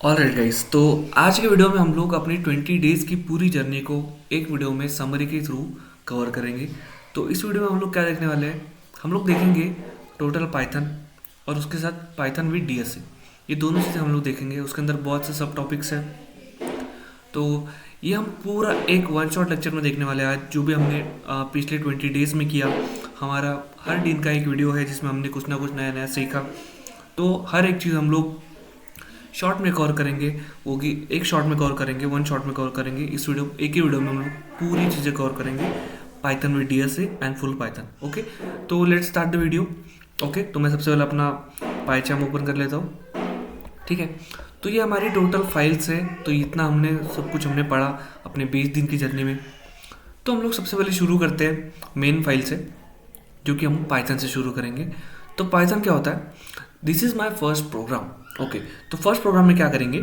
Alright guys, तो आज के वीडियो में हम लोग अपनी 20 डेज़ की पूरी जर्नी को एक वीडियो में समरी के थ्रू कवर करेंगे। तो इस वीडियो में हम लोग क्या देखने वाले हैं, हम लोग देखेंगे टोटल पाइथन और उसके साथ पाइथन विद डीएसए। ये दोनों चीज़ें हम लोग देखेंगे। उसके अंदर बहुत से सब टॉपिक्स हैं, तो ये हम पूरा एक वन शॉट लेक्चर में देखने वाले हैं। आज जो भी हमने पिछले 20 डेज़ में किया, हमारा हर दिन का एक वीडियो है जिसमें हमने कुछ ना कुछ नया नया सीखा। तो हर एक चीज़ हम लोग शॉर्ट में कवर करेंगे, वो कि एक शॉर्ट में कवर करेंगे, वन शॉट में कवर करेंगे। इस वीडियो एक ही वीडियो में हम लोग पूरी चीज़ें कवर करेंगे, Python with DSA and full Python. Okay, तो let's start the video. Okay, तो मैं सबसे पहले अपना पाइचाम ओपन कर लेता हूँ। ठीक है, तो ये हमारी टोटल फाइल्स है। तो इतना हमने सब कुछ हमने पढ़ा अपने 20 दिन की जर्नी में। तो हम लोग सबसे पहले शुरू करते हैं मेन फाइल से, जो कि हम पाइथन से शुरू करेंगे। तो पाइथन क्या होता है, this is my first program. Okay, तो फर्स्ट प्रोग्राम में क्या करेंगे,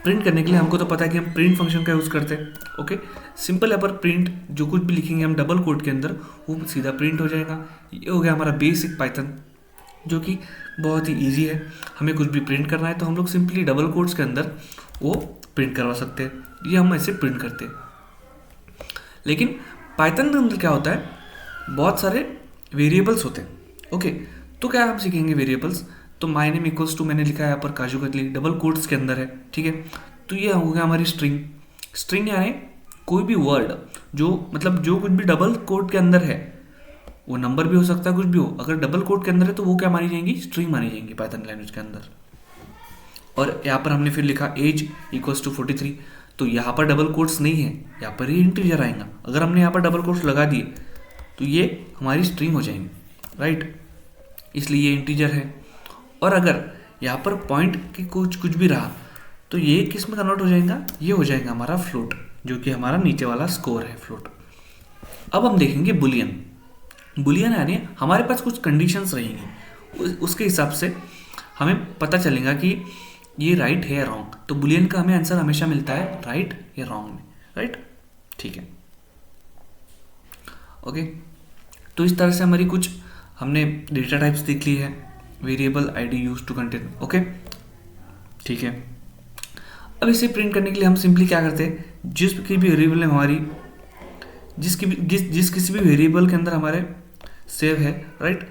प्रिंट करने के लिए हमको तो पता है कि हम प्रिंट फंक्शन का यूज़ करते हैं। ओके, सिंपल है, पर प्रिंट जो कुछ भी लिखेंगे हम डबल कोट के अंदर, वो सीधा प्रिंट हो जाएगा। ये हो गया हमारा बेसिक पाइथन, जो कि बहुत ही ईजी है। हमें कुछ भी प्रिंट करना है तो हम लोग सिंपली डबल कोट्स के अंदर वो प्रिंट करवा सकते हैं। ये हम ऐसे प्रिंट करते हैं। लेकिन पाइथन के अंदर क्या होता है, बहुत सारे वेरिएबल्स होते हैं। ओके, तो क्या हम सीखेंगे वेरिएबल्स। तो माय नेम इक्वल्स टू मैंने लिखा है यहाँ पर काजू कतली, डबल कोट्स के अंदर है। ठीक है, तो ये हो गया हमारी स्ट्रिंग। स्ट्रिंग यानी कोई भी वर्ड जो मतलब जो कुछ भी डबल कोट के अंदर है, वो नंबर भी हो सकता है, कुछ भी हो। अगर डबल कोट के अंदर है तो वो क्या मानी जाएंगी, स्ट्रिंग मानी जाएंगी पाइथन लैंग्वेज के अंदर। और यहाँ पर हमने फिर लिखा एज इक्वल्स टू 43। तो यहाँ पर डबल कोट्स नहीं है, यहाँ पर ही इंटीजर आएगा। अगर हमने यहाँ पर डबल कोट्स लगा दिए तो ये हमारी स्ट्रिंग हो जाएंगी, राइट, इसलिए ये इंटीजर है। और अगर यहाँ पर पॉइंट की कुछ भी रहा तो ये किस में कन्वर्ट हो जाएगा, ये हो जाएगा हमारा फ्लोट, जो कि हमारा नीचे वाला स्कोर है, फ्लोट। अब हम देखेंगे बुलियन। बुलियन यानी हमारे पास कुछ कंडीशंस रहेंगी, उसके हिसाब से हमें पता चलेगा कि ये राइट है या रॉन्ग। तो बुलियन का हमें आंसर हमेशा मिलता है राइट या रॉन्ग में, राइट। ठीक है, ओके, तो इस तरह से हमारी कुछ हमने डेटा टाइप्स देख ली है। Variable ID use to contain. Okay, ठीक है। अब इसे प्रिंट करने के लिए हम सिंपली क्या करते हैं, जिसकी भी वेरिएबल है हमारी, जिस किसी भी वेरिएबल के अंदर हमारे सेव है, राइट,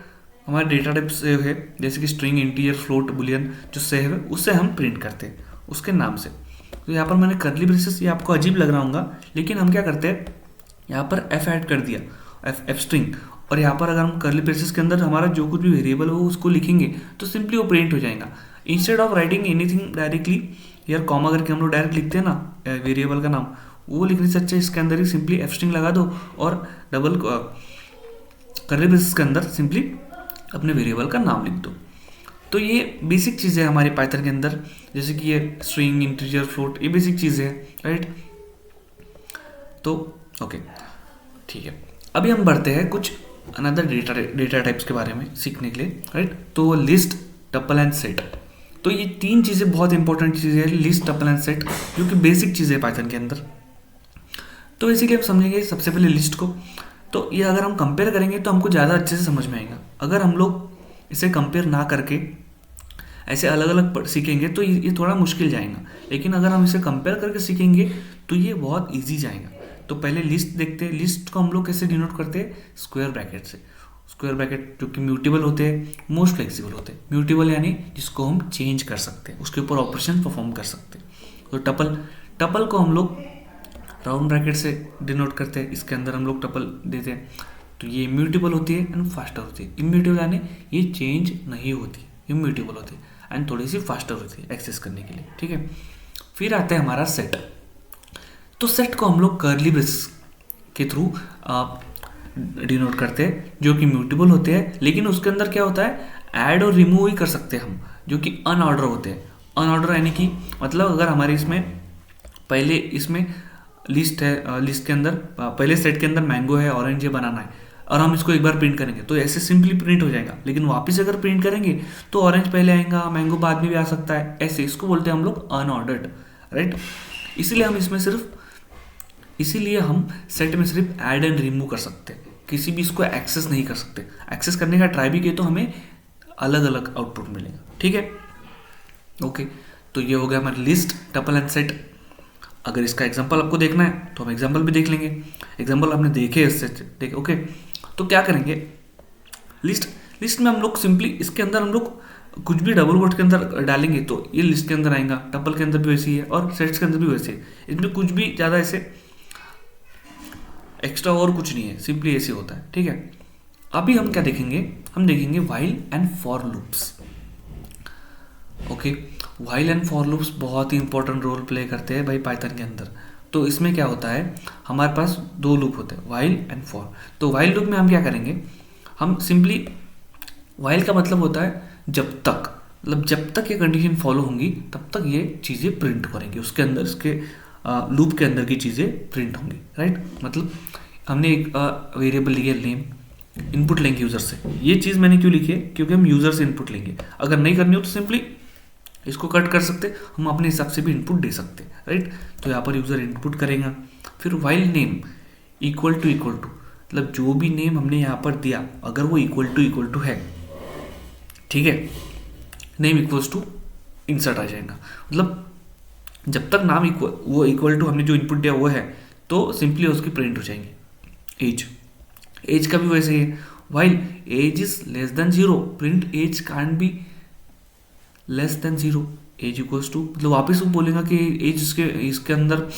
हमारा डेटा टाइप सेव है, जैसे कि स्ट्रिंग, इंटीजर, फ्लोट, बुलियन जो सेव है, उससे हम प्रिंट करते हैं उसके नाम से। तो यहाँ पर मैंने करली ब्रेसेस, ये आपको अजीब लग रहा होगा, लेकिन हम क्या करते हैं, यहाँ पर एफ ऐड कर दिया, एफ स्ट्रिंग। और यहाँ पर अगर हम करली ब्रेसेस के अंदर हमारा जो कुछ भी वेरिएबल हो उसको लिखेंगे तो सिंपली वो प्रिंट हो जाएगा। Instead of writing anything directly, यार कॉमा करके हम लोग डायरेक्ट लिखते हैं ना वेरिएबल का नाम, वो लिखने से अच्छा इसके अंदर ही सिंपली एफ स्ट्रिंग लगा दो और डबल करली ब्रेसेस के अंदर सिंपली अपने वेरिएबल का नाम लिख दो। तो ये बेसिक चीज़ें हैं हमारी पाइथन के अंदर, जैसे कि ये स्ट्रिंग, इंटीजर, फ्लोट, ये बेसिक चीज़ें हैं, राइट। तो ओके, ठीक है, अभी हम बढ़ते हैं कुछ अनदर डेटा टाइप्स के बारे में सीखने के लिए, राइट। तो लिस्ट, टपल एंड सेट। तो ये तीन चीज़ें बहुत इंपॉर्टेंट चीज़ें हैं, लिस्ट, टपल एंड सेट, जो कि बेसिक चीज़ें हैं पाइथन के अंदर। तो इसीलिए हम समझेंगे सबसे पहले लिस्ट को। तो ये अगर हम कंपेयर करेंगे तो हमको ज़्यादा अच्छे से समझ में आएगा। अगर हम लोग इसे कंपेयर ना करके ऐसे अलग अलग सीखेंगे तो ये थोड़ा मुश्किल जाएगा। लेकिन अगर हम इसे कंपेयर करके सीखेंगे तो ये बहुत ईजी जाएगा। तो पहले लिस्ट देखते हैं। लिस्ट को हम लोग कैसे डिनोट करते हैं, स्क्वायर ब्रैकेट से। स्क्वायर ब्रैकेट जो कि म्यूटेबल होते हैं, मोस्ट फ्लेक्सिबल होते हैं। म्यूटेबल यानी जिसको हम चेंज कर सकते हैं, उसके ऊपर ऑपरेशन परफॉर्म कर सकते हैं। तो टपल को हम लोग राउंड ब्रैकेट से डिनोट करते हैं, इसके अंदर हम लोग टपल देते हैं। तो ये इम्यूटेबल होती है एंड फास्टर होती है। इम्यूटेबल यानी ये चेंज नहीं होती, इम्यूटेबल होती है एंड थोड़ी सी फास्टर होती है एक्सेस करने के लिए, ठीक है। फिर आता है हमारा सेट। तो सेट को हम लोग करली ब्रेस के थ्रू डिनोट करते हैं, जो कि म्यूटेबल होते हैं। लेकिन उसके अंदर क्या होता है, ऐड और रिमूव ही कर सकते हैं हम, जो कि अनऑर्डर होते हैं। अनऑर्डर यानी कि मतलब अगर हमारे इसमें पहले इसमें लिस्ट है, लिस्ट के अंदर पहले सेट के अंदर मैंगो है, ऑरेंज है, बनाना है, और हम इसको एक बार प्रिंट करेंगे तो ऐसे सिंपली प्रिंट हो जाएगा। लेकिन वापस अगर प्रिंट करेंगे तो ऑरेंज पहले आएगा, मैंगो बाद में भी आ सकता है, ऐसे इसको बोलते हैं हम लोग अनऑर्डर्ड, राइट। इसीलिए हम सेट में सिर्फ ऐड एंड रिमूव कर सकते हैं, किसी भी इसको एक्सेस नहीं कर सकते। एक्सेस करने का ट्राई भी किए तो हमें अलग अलग आउटपुट मिलेगा, ठीक है, ओके। तो तो ये हो गया हमारी लिस्ट, टपल एंड सेट। अगर इसका एग्जांपल आपको देखना है तो हम एग्जांपल भी देख लेंगे। एग्जांपल आपने देखे इससे देखे, ओके। तो क्या करेंगे, लिस्ट में हम लोग सिंपली इसके अंदर हम लोग कुछ भी डबल कोट के अंदर डालेंगे तो ये लिस्ट के अंदर आएगा, टपल के अंदर भी वैसी है और सेट्स के अंदर भी वैसे है। इसमें कुछ भी ज़्यादा ऐसे एक्स्ट्रा और कुछ नहीं है, सिंपली ऐसे होता है, ठीक है। अभी हम क्या देखेंगे, हम देखेंगे while and for loops, okay. While and for loops बहुत ही इंपॉर्टेंट रोल प्ले करते हैं भाई पाइथन के अंदर। तो इसमें क्या होता है, हमारे पास दो लूप होते हैं, व्हाइल एंड फॉर। तो व्हाइल लूप में हम क्या करेंगे, हम सिंपली, व्हाइल का मतलब होता है जब तक, मतलब जब तक ये कंडीशन फॉलो होंगी तब तक ये चीज़ें प्रिंट करेंगे, उसके अंदर इसके लूप के अंदर की चीज़ें प्रिंट होंगी, राइट। मतलब हमने एक वेरिएबल लिया नेम, इनपुट लेंगे यूज़र से। ये चीज़ मैंने क्यों लिखी है, क्योंकि हम यूज़र से इनपुट लेंगे। अगर नहीं करनी हो तो सिंपली इसको कट कर सकते, हम अपने हिसाब से भी इनपुट दे सकते हैं, राइट। तो यहाँ पर यूज़र इनपुट करेगा, फिर व्हाइल नेम इक्वल टू मतलब जो भी नेम हमने यहाँ पर दिया अगर वो इक्वल टू है, ठीक है, नेम इक्वल्स टू इंसर्ट आ जाएगा। मतलब जब तक नाम इक्वल टू हमने जो इनपुट दिया वो है तो सिंपली उसकी प्रिंट हो जाएंगे। एज का भी वैसे ही है, while age is less than 0 print age can't be less than 0, age equals to, मतलब वापस वो बोलेगा कि एज इसके अंदर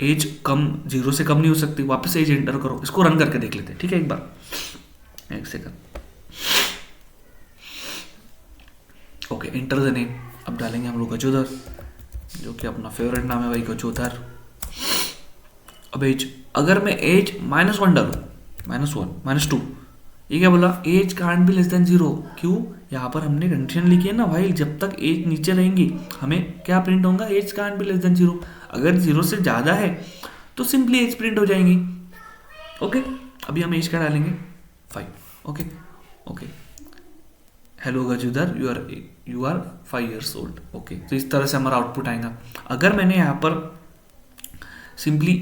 एज कम 0 से कम नहीं हो सकती, वापस एज एंटर करो। इसको रन करके देख लेते हैं, ठीक है, एक बार, एक second, okay. Enter the name, अब डालेंगे हम लोग गजोदर, जो कि अपना फेवरेट नाम है भाई, गजोदर। अब एज, अगर मैं एज -1 डालूँ, -1 -2, ये क्या बोला, age can't be less than 0, क्यों, यहाँ पर हमने कंडीशन लिखी है ना भाई, जब तक एज नीचे रहेंगी हमें क्या प्रिंट होगा, age can't be less than 0। अगर 0 से ज़्यादा है तो सिंपली एज प्रिंट हो जाएंगी, ओके। अभी हम एज का डालेंगे 5, okay. Hello Gajodhar, you are 5 years old, okay. तो इस तरह से हमारा आउटपुट आएगा। अगर मैंने यहाँ पर सिंपली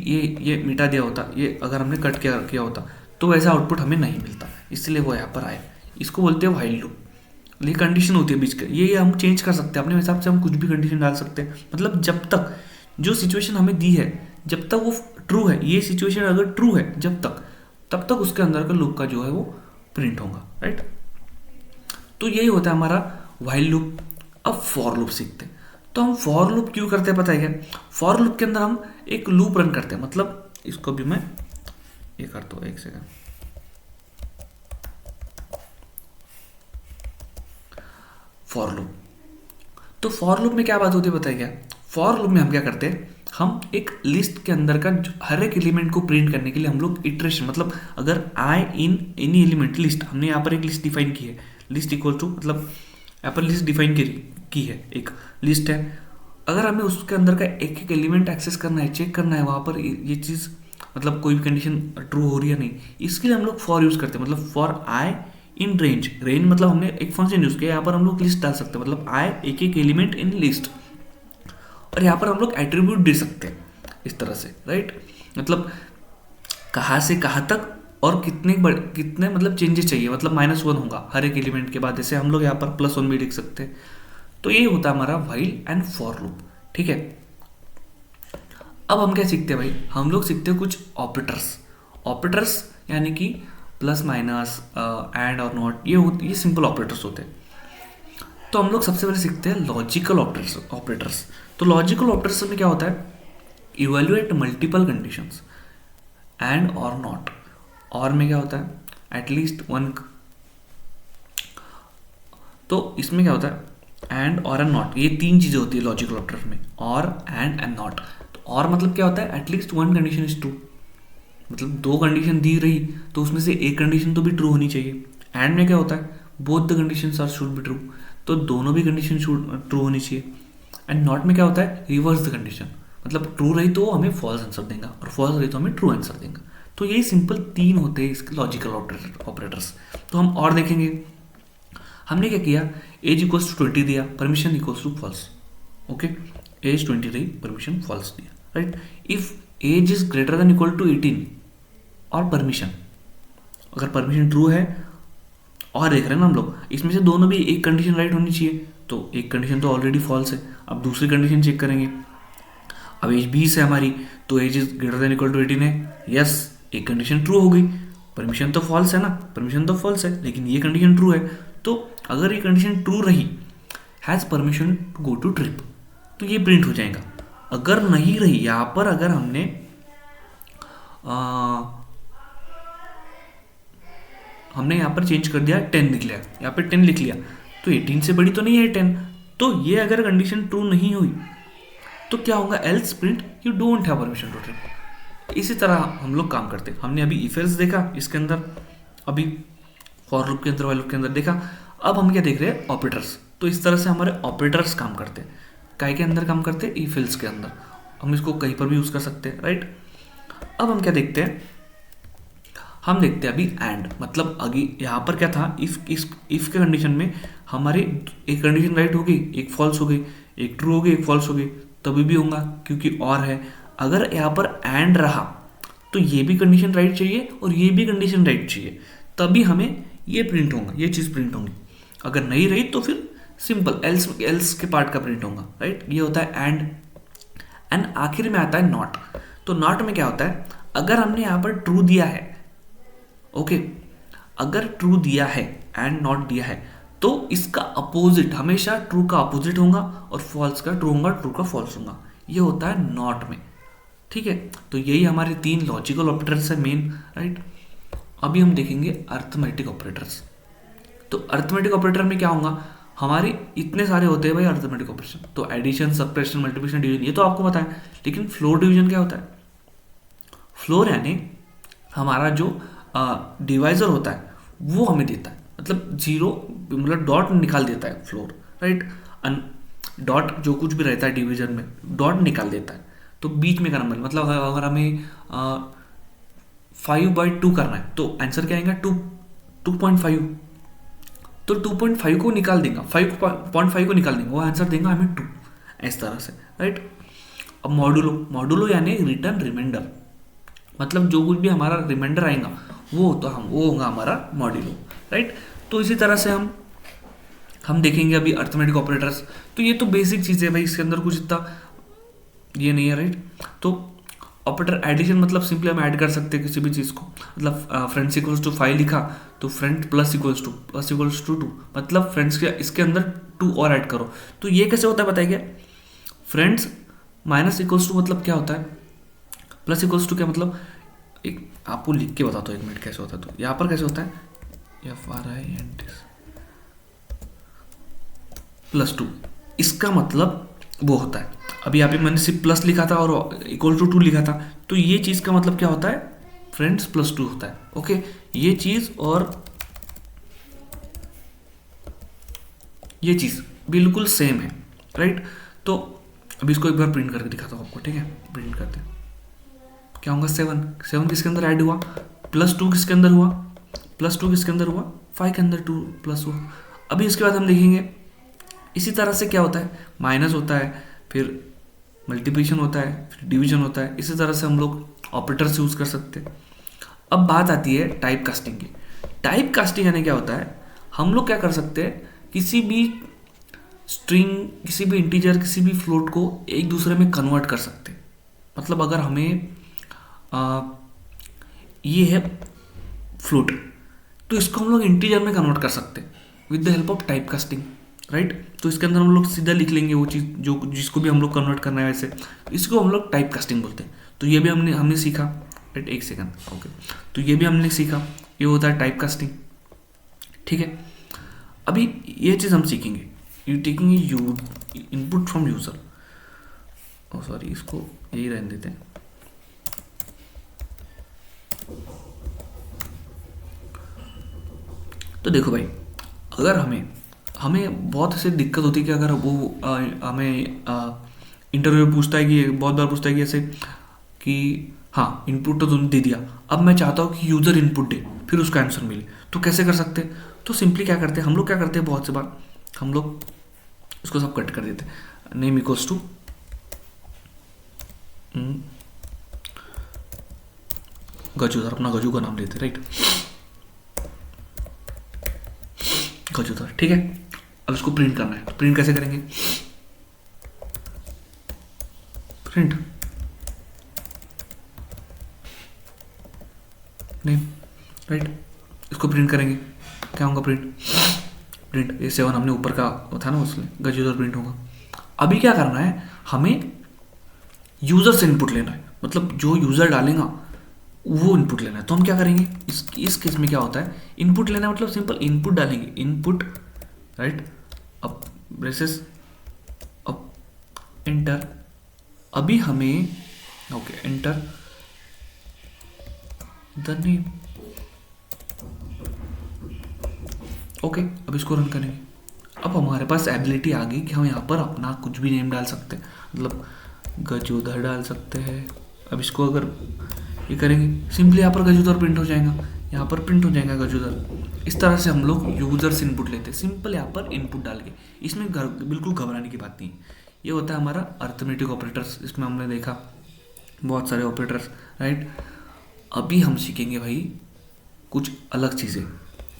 ये मिटा दिया होता, ये अगर हमने कट किया होता तो वैसा आउटपुट हमें नहीं मिलता, इसलिए वो यहाँ पर आए। इसको बोलते हैं व्हाइल लूप। ये कंडीशन होती है बीच का, ये हम चेंज कर सकते हैं अपने हिसाब से, हम कुछ भी कंडीशन डाल सकते हैं। मतलब जब तक जो सिचुएशन हमें दी है जब तक वो ट्रू है, ये सिचुएशन अगर ट्रू है जब तक, तब तक उसके अंदर का लूप का जो है वो प्रिंट होगा, राइट। तो यही होता है हमारा व्हाइल लूप। अब फॉर लूप सीखते हैं। तो हम फॉर लूप क्यों करते हैं पता है क्या, फॉर लूप के अंदर हम एक लूप रन करते हैं। मतलब इसको भी मैं ये करता हूँ, एक सेकंड, फॉर लूप। तो फॉर लूप में क्या बात होती है बताइए क्या, फॉर लूप में हम क्या करते हैं, हम एक लिस्ट के अंदर का हर एक एलिमेंट को प्रिंट करने के लिए हम लोग इटरेशन, मतलब अगर आई इन एनी एलिमेंट लिस्ट, हमने यहाँ पर एक लिस्ट डिफाइन की है, लिस्ट इक्वल टू, मतलब यहाँ पर लिस्ट डिफाइन की है, एक लिस्ट है। अगर हमें उसके अंदर का एक एक एलिमेंट एक्सेस करना है, चेक करना है वहाँ पर ये चीज़, मतलब कोई भी कंडीशन ट्रू हो रही है नहीं, इसके लिए हम लोग फॉर यूज़ करते हैं। मतलब फॉर आई इन रेंज, मतलब हमने एक फंक्शन यूज़ किया, यहाँ पर हम लोग लिस्ट डाल सकते हैं, मतलब आई एक एलिमेंट इन लिस्ट, और यहाँ पर हम लोग एट्रीब्यूट दे सकते हैं इस तरह से, राइट। मतलब कहाँ से कहाँ तक और कितने मतलब चेंजेस चाहिए, मतलब -1 होगा हर एक एलिमेंट के बाद, जैसे हम लोग यहाँ पर +1 भी लिख सकते हैं। तो ये होता है हमारा व्हाइल एंड फॉर लूप, ठीक है। अब हम क्या सीखते हैं भाई, हम लोग सीखते हैं कुछ ऑपरेटर्स यानी कि प्लस माइनस, एंड और नॉट, ये सिंपल ऑपरेटर्स होते हैं। तो हम लोग सबसे पहले सीखते हैं लॉजिकल ऑपरेटर्स। तो लॉजिकल ऑपरेटर्स में क्या होता है, इवेल्युएट मल्टीपल कंडीशंस, एंड और नॉट। और में क्या होता है, एटलीस्ट 1। तो इसमें क्या होता है, एंड और एंड नॉट, ये 3 चीज़ें होती है लॉजिकल ऑपरेटर में, और एंड नॉट। तो और मतलब क्या होता है, एटलीस्ट 1 कंडीशन इज ट्रू, मतलब 2 कंडीशन दी रही तो उसमें से एक कंडीशन तो भी ट्रू होनी चाहिए। एंड में क्या होता है, both the conditions are should be true, तो दोनों भी कंडीशन ट्रू होनी चाहिए। एंड नॉट में क्या होता है, रिवर्स द कंडीशन, मतलब ट्रू रही तो हमें फॉल्स आंसर देगा और फॉल्स रही तो हमें ट्रू आंसर देगा। तो यही सिंपल 3 होते हैं इसके लॉजिकल ऑपरेटर्स। तो हम और देखेंगे, हमने क्या किया, एज इक्वल्स टू 20 दिया, permission equals to false, okay. Age 20 रही, परमिशन फॉल्स दिया, right. If age is greater than equal to 18 और परमिशन, अगर परमिशन ट्रू है, और देख रहे हैं ना हम लोग, इसमें से दोनों भी एक कंडीशन राइट होनी चाहिए, तो एक कंडीशन तो ऑलरेडी फॉल्स है। अब दूसरी कंडीशन चेक करेंगे। अब एज 20 है हमारी, तो age is greater than equal to 18 है। यस, एक कंडीशन ट्रू हो गई। परमिशन तो फॉल्स है ना, परमिशन तो फॉल्स है, लेकिन ये कंडीशन ट्रू है। तो अगर ये कंडीशन ट्रू रही, has permission to go to trip, तो ये प्रिंट हो जाएगा। अगर नहीं रही, यहाँ पर अगर हमने यहाँ पर चेंज कर दिया, 10 लिख लिया, यहाँ पे 10 लिख लिया, तो 18 से बड़ी तो नहीं है 10। तो ये अगर कंडीशन ट्रू नहीं हुई तो क्या होगा, else print you don't have permission to trip. इसी तरह हम लोग काम करते हैं। हमने अभी इफ एल्स देखा, इसके अंदर अभी फॉर लूप के अंदर, वाइल लूप के अंदर देखा। अब हम क्या देख रहे हैं, ऑपरेटर्स। तो इस तरह से हमारे ऑपरेटर्स काम करते हैं। काय के अंदर काम करते हैं, इफ एल्स के अंदर। हम इसको कहीं पर भी यूज़ कर सकते हैं, राइट। अब हम क्या देखते हैं, हम देखते हैं अभी एंड, मतलब आगे यहाँ पर क्या था, इफ के कंडीशन में हमारी एक कंडीशन राइट हो गई, एक फॉल्स हो गई, एक ट्रू हो गई, एक फॉल्स हो गई, तभी भी होगा क्योंकि और है। अगर यहाँ पर एंड रहा तो ये भी कंडीशन राइट चाहिए और ये भी कंडीशन राइट चाहिए, तभी हमें ये प्रिंट होगा, ये चीज़ प्रिंट होगी। अगर नहीं रही तो फिर सिंपल एल्स के पार्ट का प्रिंट होगा, राइट। ये होता है एंड आखिर में आता है नॉट। तो नॉट में क्या होता है, अगर हमने यहाँ पर ट्रू दिया है, ओके, अगर ट्रू दिया है एंड नॉट दिया है, तो इसका अपोजिट हमेशा ट्रू का अपोजिट होगा और फॉल्स का ट्रू होगा, ट्रू का फॉल्स होगा। ये होता है नॉट में, ठीक है। तो यही हमारे 3 लॉजिकल ऑपरेटर्स है मेन, राइट। अभी हम देखेंगे अर्थमेटिक ऑपरेटर्स। तो अर्थमेटिक ऑपरेटर में क्या होगा, हमारे इतने सारे होते हैं भाई अर्थमेटिक ऑपरेशन। तो एडिशन, सब्ट्रैक्शन, मल्टीप्लिकेशन, डिवीजन, ये तो आपको पता है। लेकिन फ्लोर डिवीजन क्या होता है, फ्लोर यानी हमारा जो डिवाइजर होता है वो हमें देता है, मतलब जीरो, मतलब डॉट निकाल देता है फ्लोर, राइट। डॉट जो कुछ भी रहता है डिवीजन में, डॉट निकाल देता है। तो बीच में का नंबर, मतलब अगर हमें 5/2 करना है तो आंसर क्या आएगा, 2.5। तो 2.5 को निकाल देगा, 5.5 को निकाल देंगे, वो आंसर देगा हमें 2, इस तरह से, राइट। अब मॉडुलो यानी रिटर्न रिमाइंडर, मतलब जो कुछ भी हमारा रिमाइंडर आएगा वो होगा हमारा मॉड्यूलो, राइट। तो इसी तरह से हम देखेंगे अभी अर्थमेटिक ऑपरेटर्स। तो ये तो बेसिक चीज़ है भाई, इसके अंदर कुछ इतना ये नहीं है, राइट। तो ऑपरेटर एडिशन मतलब सिंपली हम ऐड कर सकते हैं किसी भी चीज़ को, मतलब फ्रेंड्स इक्वल्स टू 5 लिखा तो फ्रेंड प्लस इक्वल्स टू 2, मतलब फ्रेंड्स के इसके अंदर 2 और ऐड करो। तो ये कैसे होता है बताइए क्या, फ्रेंड्स माइनस इक्वल्स टू मतलब क्या होता है, प्लस इक्वल्स टू क्या मतलब, एक आपको लिख के बताता हूँ 1 मिनट कैसे होता है। तो यहाँ पर कैसे होता है, FRIND +2, इसका मतलब वो होता है। अभी यहाँ पे मैंने सिर्फ प्लस लिखा था और इक्वल टू 2 लिखा था, तो ये चीज़ का मतलब क्या होता है, फ्रेंड्स +2 होता है, ओके। ये चीज़ और ये चीज़ बिल्कुल सेम है, राइट। तो अभी इसको एक बार प्रिंट करके दिखाता हूँ आपको, ठीक है। प्रिंट करते हैं, क्या होगा, 7 किसके अंदर ऐड हुआ, +2 किसके अंदर हुआ, +2 किसके अंदर हुआ, 5 के अंदर 2 प्लस हुआ। अभी इसके बाद हम देखेंगे इसी तरह से क्या होता है, माइनस होता है, फिर मल्टीप्लिकेशन होता है, फिर डिवीजन होता है। इसी तरह से हम लोग ऑपरेटर्स यूज़ कर सकते हैं। अब बात आती है टाइप कास्टिंग की। टाइप कास्टिंग यानी क्या होता है, हम लोग क्या कर सकते हैं, किसी भी स्ट्रिंग, किसी भी इंटीजर, किसी भी फ्लोट को एक दूसरे में कन्वर्ट कर सकते हैं। मतलब अगर हमें ये है फ्लोट, तो इसको हम लोग इंटीजर में कन्वर्ट कर सकते हैं with the help of type casting, right. तो इसके अंदर हम लोग सीधा लिख लेंगे वो चीज़ जो जिसको भी हम लोग कन्वर्ट करना है, वैसे इसको हम लोग टाइप कास्टिंग बोलते हैं। तो ये भी हमने सीखा, राइट। 1 second, okay. तो ये भी हमने सीखा, ये होता है टाइप कास्टिंग, ठीक है। अभी ये चीज़ हम सीखेंगे, you taking you input from user, sorry इसको यही रहने देते हैं। तो देखो भाई, अगर हमें बहुत ऐसे दिक्कत होती है कि अगर वो हमें इंटरव्यू पूछता है कि बहुत बार पूछता है कि ऐसे कि हाँ इनपुट तो तुमने दे दिया, अब मैं चाहता हूँ कि यूज़र इनपुट दे फिर उसका आंसर मिले, तो कैसे कर सकते हैं। तो सिंपली क्या करते हैं हम लोग, क्या करते हैं बहुत से बार हम लोग इसको सब कट कर देते हैं। नेम इक्वल्स टू गजूधर, अपना गजू का नाम लेते, राइट, गजूधर, ठीक है। अब अब इसको प्रिंट करना है, तो प्रिंट कैसे करेंगे? प्रिंट नेम, राइट, इसको प्रिंट करेंगे, क्या होगा? प्रिंट ये 7 हमने ऊपर का था ना, उसमें गजूदर प्रिंट होगा। अभी क्या करना है, हमें यूजर से इनपुट लेना है, मतलब जो यूजर डालेगा वो इनपुट लेना है। तो हम क्या करेंगे, इस केस में क्या होता है, इनपुट लेना मतलब सिंपल इनपुट डालेंगे, इनपुट, राइट, अब ब्रेसेस, अब एंटर। अभी हमें okay enter the name, okay. अब इसको रन करेंगे। अब हमारे पास एबिलिटी आ गई कि हम यहाँ पर अपना कुछ भी नेम डाल सकते हैं, मतलब गजोदर डाल सकते हैं। अब इसको अगर ये करेंगे, सिंपली यहाँ पर गजोदर प्रिंट हो जाएगा, यहाँ पर प्रिंट हो जाएगा गजोदर। इस तरह से हम लोग यूजर से इनपुट लेते हैं, सिंपल यहाँ पर इनपुट डाल के। इसमें बिल्कुल घबराने की बात नहीं है। ये होता है हमारा अर्थमेटिक ऑपरेटर्स, इसमें हमने देखा बहुत सारे ऑपरेटर्स, राइट। अभी हम सीखेंगे भाई कुछ अलग चीज़ें,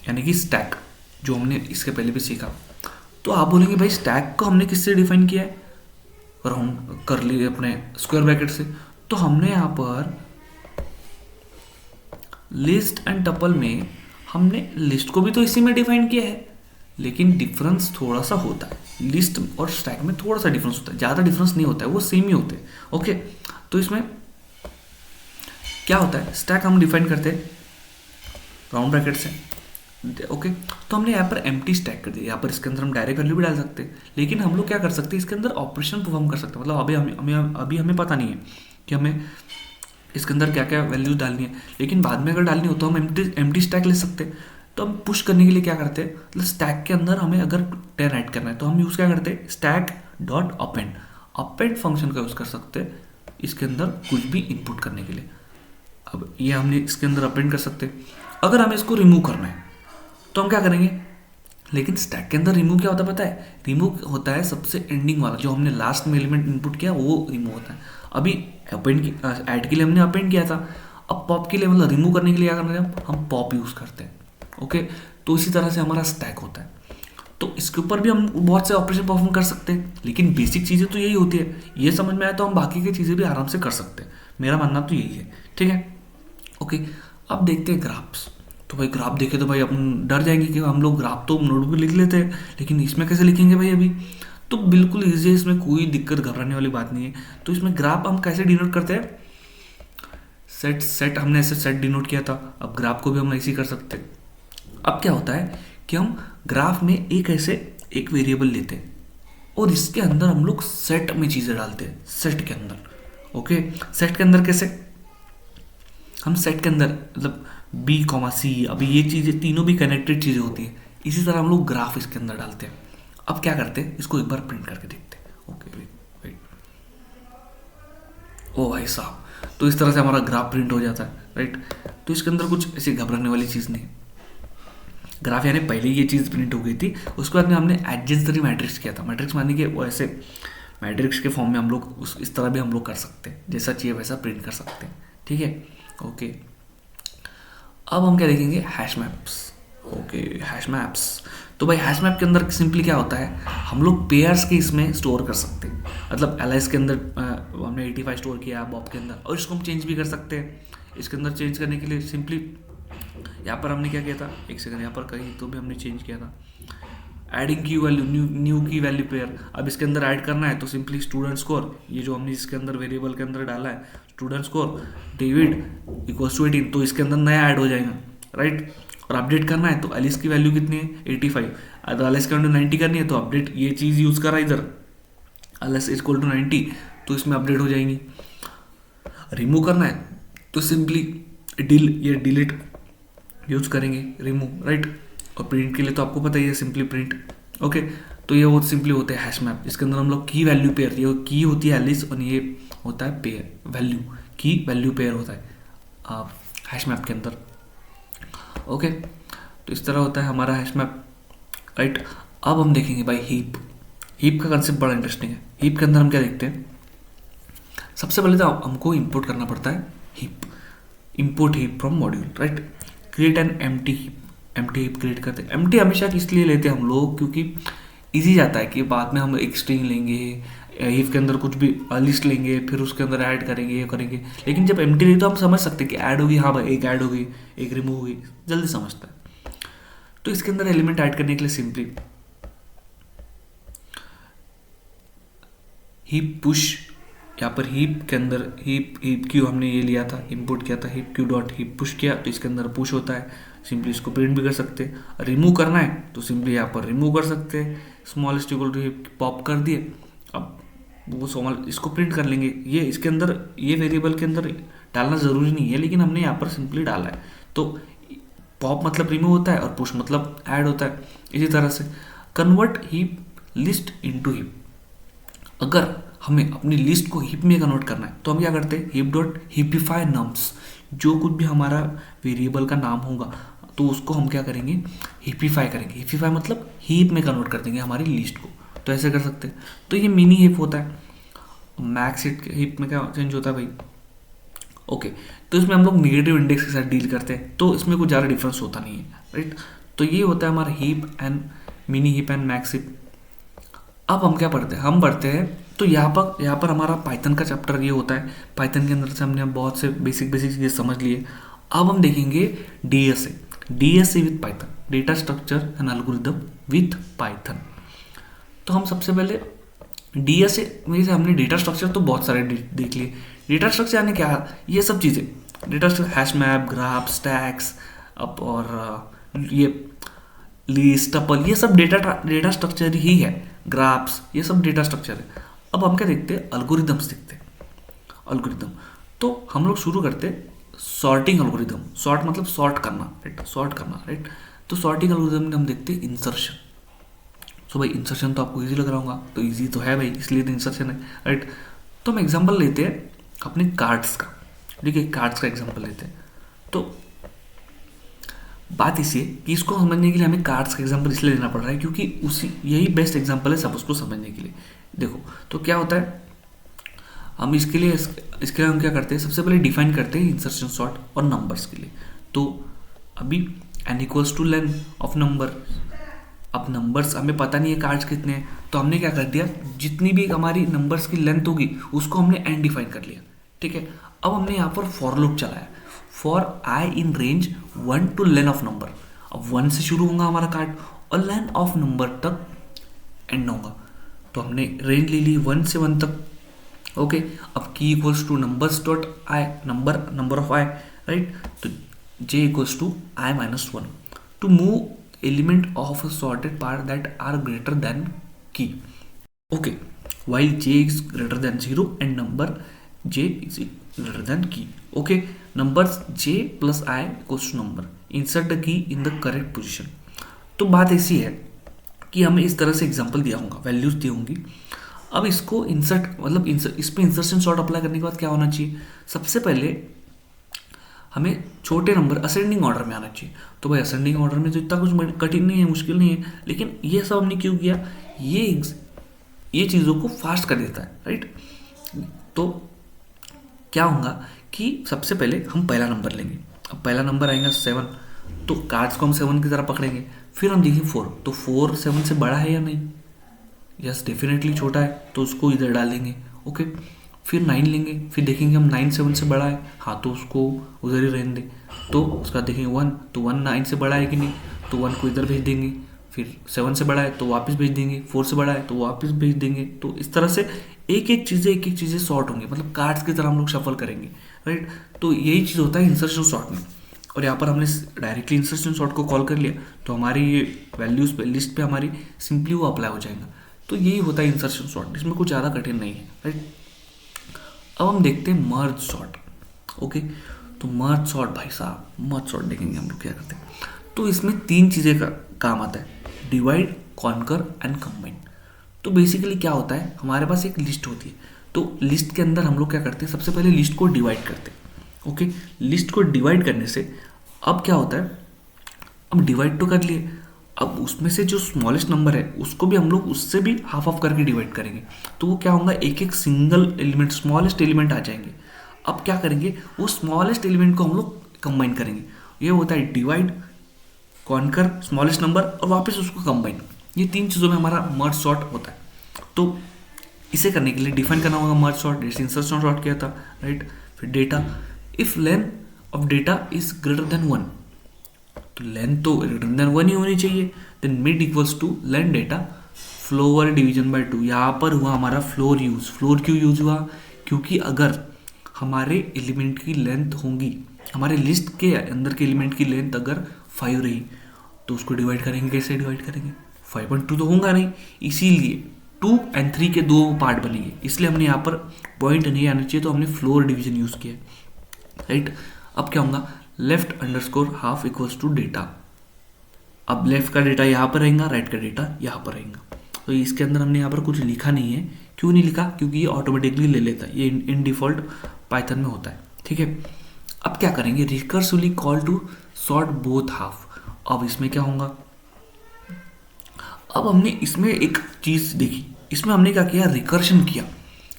यानी कि स्टैक, जो हमने इसके पहले भी सीखा। तो आप बोलेंगे भाई स्टैक को हमने किससे डिफाइन किया है? राउंड कर लिए अपने स्क्वायर ब्रैकेट से। तो हमने यहाँ पर लिस्ट एंड टपल में हमने लिस्ट को भी तो इसी में डिफाइन किया है, लेकिन डिफरेंस थोड़ा सा होता है। लिस्ट और स्टैक में थोड़ा सा डिफरेंस होता है, ज़्यादा डिफरेंस नहीं होता है, वो सेम ही होते हैं, ओके। तो इसमें क्या होता है, स्टैक हम डिफाइन करते हैं राउंड ब्रैकेट से, ओके। तो हमने यहाँ पर एम्प्टी स्टैक कर दिया। यहाँ पर इसके अंदर हम डायरेक्ट वैल्यू भी डाल सकते हैं, लेकिन हम लोग क्या कर सकते हैं, इसके अंदर ऑपरेशन परफॉर्म कर सकते हैं। मतलब अभी हमें पता नहीं है कि हमें इसके अंदर क्या क्या वैल्यूज डालनी है, लेकिन बाद में अगर डालनी हो तो हम एम्प्टी स्टैक ले सकते हैं। तो हम पुश करने के लिए क्या करते हैं, मतलब स्टैक के अंदर हमें अगर 10 ऐड करना है तो हम यूज़ क्या करते हैं, स्टैक डॉट अपेंड फंक्शन का यूज़ कर सकते हैं इसके अंदर कुछ भी इनपुट करने के लिए। अब ये हमने इसके अंदर अपेंड कर सकते हैं। अगर हमें इसको रिमूव करना है तो हम क्या करेंगे, लेकिन स्टैक के अंदर रिमूव क्या होता है पता है? रिमूव होता है सबसे एंडिंग वाला, जो हमने लास्ट में एलिमेंट इनपुट किया वो रिमूव होता है। अभी अपेंड ऐड के लिए हमने अपेंड किया था, अब पॉप के लिए मतलब रिमूव करने के लिए क्या करना है, हम पॉप यूज़ करते हैं, ओके। तो इसी तरह से हमारा स्टैक होता है। तो इसके ऊपर भी हम बहुत से ऑपरेशन परफॉर्म कर सकते हैं, लेकिन बेसिक चीज़ें तो यही होती है। ये समझ में आया तो हम बाकी की चीज़ें भी आराम से कर सकते हैं, मेरा मानना तो यही है, ठीक है, ओके। अब देखते हैं ग्राफ्स। तो भाई ग्राफ देखे तो भाई अपन डर जाएंगे कि हम लोग ग्राफ तो नोट पे लिख लेते हैं, लेकिन इसमें कैसे लिखेंगे भाई? अभी तो बिल्कुल ईजी है, इसमें कोई दिक्कत घबराने वाली बात नहीं है। तो इसमें ग्राफ हम कैसे डिनोट करते हैं, सेट हमने ऐसे सेट डिनोट किया था, अब ग्राफ को भी हम ऐसे ही कर सकते हैं। अब क्या होता है कि हम ग्राफ में एक वेरिएबल लेते हैं और इसके अंदर हम लोग सेट में चीज़ें डालते हैं, सेट के अंदर, ओके। सेट के अंदर कैसे, हम सेट के अंदर मतलब B, C, अभी ये चीज़ें तीनों भी कनेक्टेड चीज़ें होती हैं। इसी तरह हम लोग ग्राफ इसके अंदर डालते हैं। अब क्या करते हैं, इसको एक बार प्रिंट करके देखते हैं, ओके वेट, ओ भाई साहब, तो इस तरह से हमारा ग्राफ प्रिंट हो जाता है, राइट। तो इसके अंदर कुछ ऐसी घबराने वाली चीज़ नहीं। ग्राफ यानी पहले ये चीज़ प्रिंट हो गई थी, उसके बाद में हमने एडजेंसरी मैट्रिक्स किया था। मैट्रिक्स माने कि वो ऐसे मैट्रिक्स के फॉर्म में हम लोग इस तरह भी हम लोग कर सकते हैं, जैसा चाहिए वैसा प्रिंट कर सकते हैं, ठीक है, ओके। अब हम क्या देखेंगे, hash maps, okay, hash maps. तो भाई हैश मैप के अंदर सिंपली क्या होता है, हम लोग पेयर्स के इसमें स्टोर कर सकते हैं। मतलब एलाइस के अंदर हमने 85 स्टोर किया बॉब के अंदर, और इसको हम चेंज भी कर सकते हैं। इसके अंदर चेंज करने के लिए सिंपली यहाँ पर हमने क्या किया था, एक सेकंड, यहाँ पर कहीं तो भी हमने चेंज किया था, एडिंग की वैल्यू, न्यू की वैल्यू पेयर। अब इसके अंदर ऐड करना है तो सिंपली स्टूडेंट स्कोर, ये जो हमने इसके अंदर वेरिएबल के अंदर डाला है student score David equals to 18, तो इसके अंदर नया ऐड हो जाएगा, राइट। और अपडेट करना है तो एलिस की वैल्यू कितनी है, 85। अगर एलिस की वैल्यू 90 करनी है तो अपडेट ये चीज़ यूज़ करा इधर, एलिस इक्वल टू 90, तो इसमें अपडेट हो जाएंगी। रिमूव करना है तो सिंपली डिलीट यूज करेंगे, रिमूव, राइट। और प्रिंट के लिए तो आपको पता ही है, सिंपली प्रिंट, ओके। तो ये बहुत सिंपली होते हैं हैश मैप। इसके अंदर हम लोग की वैल्यू पेयर, ये की होती है एलिस और ये होता है पेयर वैल्यू, की वैल्यू पेयर होता है हैश मैप के अंदर, ओके। तो इस तरह होता है हमारा हैश मैप, राइट। अब हम देखेंगे भाई हीप का कंसेप्ट बड़ा इंटरेस्टिंग है। हीप के अंदर हम क्या देखते हैं, सबसे पहले तो हमको इंपोर्ट करना पड़ता है heap, import heap from module, right. Create an empty heap create करते हैं। एम्प्टी हमेशा इसलिए लेते हैं हम लोग क्योंकि इजी जाता है कि बाद में हम एक स्ट्रिंग लेंगे, इफ के अंदर कुछ भी लिस्ट लेंगे, फिर उसके अंदर ऐड करेंगे, ये करेंगे। लेकिन जब एम्प्टी रही तो हम समझ सकते हैं कि ऐड होगी, हाँ भाई एक ऐड हो गई, एक रिमूव हो गई, जल्दी समझता है। तो इसके अंदर एलिमेंट ऐड करने के लिए सिंपली हीप पुश, यहाँ पर हीप के अंदर हीप क्यू हमने ये लिया था, इंपुट किया था, heap Q dot heap push किया, तो इसके अंदर पुश होता है। सिंपली इसको प्रिंट भी कर सकते हैं। रिमूव करना है तो सिंपली यहाँ पर रिमूव कर सकते हैं, smallest equal to heap pop कर दिए, अब वो स्मॉल इसको प्रिंट कर लेंगे। ये इसके अंदर ये वेरिएबल के अंदर डालना ज़रूरी नहीं है, लेकिन हमने यहाँ पर सिंपली डाला है। तो पॉप मतलब रिमूव होता है और पुश मतलब ऐड होता है। इसी तरह से convert heap list into heap, अगर हमें अपनी लिस्ट को हीप में कन्वर्ट करना है तो हम क्या करते हैं, हीप डॉट हीपिफाई नम्स, जो कुछ भी हमारा वेरिएबल का नाम होगा तो उसको हम क्या करेंगे, हीपिफाई करेंगे। हीपिफाई मतलब हीप में कन्वर्ट कर देंगे हमारी लिस्ट को, तो ऐसे कर सकते हैं। तो ये मिनी हीप होता है। मैक्स हीप में क्या चेंज होता है भाई, ओके। तो इसमें हम लोग निगेटिव इंडेक्स के साथ डील करते हैं, तो इसमें कुछ ज़्यादा डिफरेंस होता नहीं है, राइट। तो ये होता है हमारा heap and mini heap and max heap. अब हम क्या पढ़ते हैं, हम पढ़ते हैं तो यहाँ पर हमारा पाइथन का चैप्टर ये होता है। पाइथन के अंदर से हमने बहुत से बेसिक चीज़ें समझ लिए। अब हम देखेंगे DSA with Python, data structure and algorithm with Python. तो हम सबसे पहले डीएसए में से हमने डेटा स्ट्रक्चर तो बहुत सारे देख लिए। डेटा स्ट्रक्चर यानी क्या, ये सब चीज़ें data structure, hash map, graph, stacks अब और ये लिस्ट, टपल, ये सब डेटा स्ट्रक्चर ही है। ग्राफ्स ये सब डेटा स्ट्रक्चर है। अब हम क्या देखते हैं, अल्गोरिदम्स देखते हैं। अल्गोरिदम तो हम लोग शुरू करते हैं सॉर्टिंग अल्गोरिदम। सॉर्ट मतलब सॉर्ट करना, राइट, सॉर्ट करना, राइट। तो सॉर्टिंग अल्गोरिदम में हम देखते हैं इंसर्शन। सो भाई इंसर्शन तो आपको इजी लग रहा होगा, तो इजी तो है भाई, इसलिए तो इंसर्शन है, राइट। तो हम एग्जांपल लेते हैं अपने कार्ड्स का, ठीक है, कार्ड्स का एग्जांपल लेते हैं। तो बात इसी है कि इसको समझने के लिए हमें कार्ड्स का एग्जांपल इसलिए लेना पड़ रहा है क्योंकि उसी यही बेस्ट एग्जांपल है सब उसको समझने के लिए। देखो तो क्या होता है, हम इसके लिए हम क्या करते हैं, सबसे पहले डिफाइन करते हैं इंसर्शन सॉर्ट और नंबर्स के लिए। तो अभी n equals to length of number. अब नंबर्स हमें पता नहीं है कार्ड्स कितने हैं, तो हमने क्या कर दिया, जितनी भी हमारी नंबर्स की लेंथ होगी उसको हमने n डिफाइन कर लिया, ठीक है। अब हमने यहाँ पर फॉर लूप चलाया, for I in range 1 two lane of number. अब 1 से शुरू होगा हमारा कार्ड और लेन ऑफ नंबर तक एंड होगा। तो हमने रेंज ले ली 1 से 1 तक, ओके। अब key equals to numbers dot i, number of i, right. तो j equals to i minus 1 to move element of a sorted part that are greater than key, okay. While j is greater than 0 and number j is greater than key, okay. Numbers j plus i equals to number, insert the key in the correct position. तो बात ऐसी है कि हमें इस तरह से example दिया होगा, वैल्यूज दी होंगी। अब इसको इंसर्ट मतलब इस पे इंसर्शन सॉर्ट अप्लाई करने के बाद क्या होना चाहिए, सबसे पहले हमें छोटे नंबर असेंडिंग ऑर्डर में आना चाहिए। तो भाई असेंडिंग ऑर्डर में तो इतना कुछ कठिन नहीं है, मुश्किल नहीं है, लेकिन ये सब हमने क्यों किया, ये चीज़ों को फास्ट कर देता है, राइट। तो क्या होगा कि सबसे पहले हम पहला नंबर लेंगे। अब पहला नंबर आएगा 7, तो कार्ड्स को हम 7 की तरह पकड़ेंगे। फिर हम देखेंगे 4, तो 4 7 से बड़ा है या नहीं, यस डेफिनेटली छोटा है, तो उसको इधर डालेंगे, ओके। फिर 9 लेंगे, फिर देखेंगे हम 9 7 से बड़ा है, हाँ तो उसको उधर ही रहने दें। तो उसका देखेंगे 1, तो 1 9 से बड़ा है कि नहीं, तो 1 को इधर भेज देंगे। फिर 7 से बड़ा है तो वापस भेज देंगे, 4 से बड़ा है तो वापस भेज देंगे। तो इस तरह से एक एक चीज़ें सॉर्ट होंगी, मतलब कार्ड्स की तरह हम लोग शफल करेंगे, राइट। तो यही चीज़ होता है इंसर्शन सॉर्ट में। और यहाँ पर हमने डायरेक्टली इंसर्शन सॉर्ट को कॉल कर लिया, तो हमारी ये वैल्यूज़ पे लिस्ट पे हमारी सिंपली वो अप्लाई हो जाएगा। तो यही होता है इंसर्शन सॉर्ट, इसमें कुछ ज़्यादा कठिन नहीं है, राइट। अब हम देखते हैं मर्ज सॉर्ट, ओके। तो मर्ज सॉर्ट भाई साहब, मर्ज सॉर्ट देखेंगे हम लोग क्या करते हैं। तो इसमें 3 चीज़ें का काम आता है, डिवाइड, कॉन्कर एंड कंबाइन। तो बेसिकली क्या होता है, हमारे पास एक लिस्ट होती है, तो लिस्ट के अंदर हम लोग क्या करते हैं, सबसे पहले लिस्ट को डिवाइड करते हैं, ओके। लिस्ट को डिवाइड करने से अब क्या होता है, अब डिवाइड तो कर लिए, अब उसमें से जो स्मॉलेस्ट नंबर है उसको भी हम लोग उससे भी हाफ ऑफ करके डिवाइड करेंगे। तो वो क्या होगा, एक एक सिंगल एलिमेंट, स्मॉलेस्ट एलिमेंट आ जाएंगे। अब क्या करेंगे, वो स्मॉलेस्ट एलिमेंट को हम लोग कंबाइन करेंगे। ये होता है डिवाइड, कॉन्कर, स्मॉलेस्ट नंबर और वापस उसको कंबाइन। ये तीन चीज़ों में हमारा मर्ज सॉर्ट होता है। तो इसे करने के लिए डिफाइन करना होगा मर्ज सॉर्ट, जैसे इंसर्शन सॉर्ट किया था, राइट। फिर data, if length of data is greater then 1, तो लेंथ तो ग्रेटर देन 1 ही होनी चाहिए। Then mid equals to length data floor division by 2। यहाँ पर हुआ हमारा फ्लोर यूज। फ्लोर क्यों यूज हुआ? क्योंकि अगर हमारे एलिमेंट की लेंथ होंगी, हमारे लिस्ट के अंदर के एलिमेंट की लेंथ अगर 5 रही, तो उसको डिवाइड करेंगे, कैसे डिवाइड करेंगे? 5/2 तो होगा नहीं, इसीलिए 2 और 3 के दो पार्ट बनेंगे, इसलिए हमने यहाँ पर पॉइंट नहीं आना चाहिए, तो हमने फ्लोर डिवीजन यूज किया, राइट। अब क्या होगा? Left underscore half equals to data. अब लेफ्ट का डेटा यहाँ पर रहेगा, राइट का डेटा यहाँ पर रहेगा। तो इसके अंदर हमने यहाँ पर कुछ लिखा नहीं है। क्यों नहीं लिखा? क्योंकि ये ऑटोमेटिकली ले लेता है, ये इन डिफॉल्ट पाइथन में होता है, ठीक है। अब क्या करेंगे? Recursively call to sort both half. अब इसमें क्या होगा? अब हमने इसमें एक चीज देखी, इसमें हमने क्या किया? रिकर्शन किया।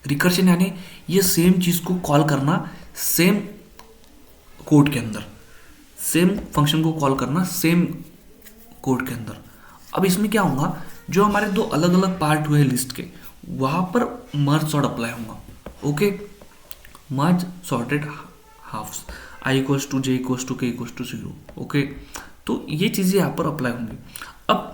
रिकर्शन यानी ये सेम चीज को कॉल करना सेम कोड के अंदर, सेम फंक्शन को कॉल करना सेम कोड के अंदर। अब इसमें क्या होगा? जो हमारे दो अलग अलग पार्ट हुए लिस्ट के, वहां पर मर्ज सॉर्ट अप्लाई होगा। Okay, merge sorted halves I equals to J equals to K equals to 0। Okay, तो ये चीजें यहाँ पर अप्लाई होंगी। अब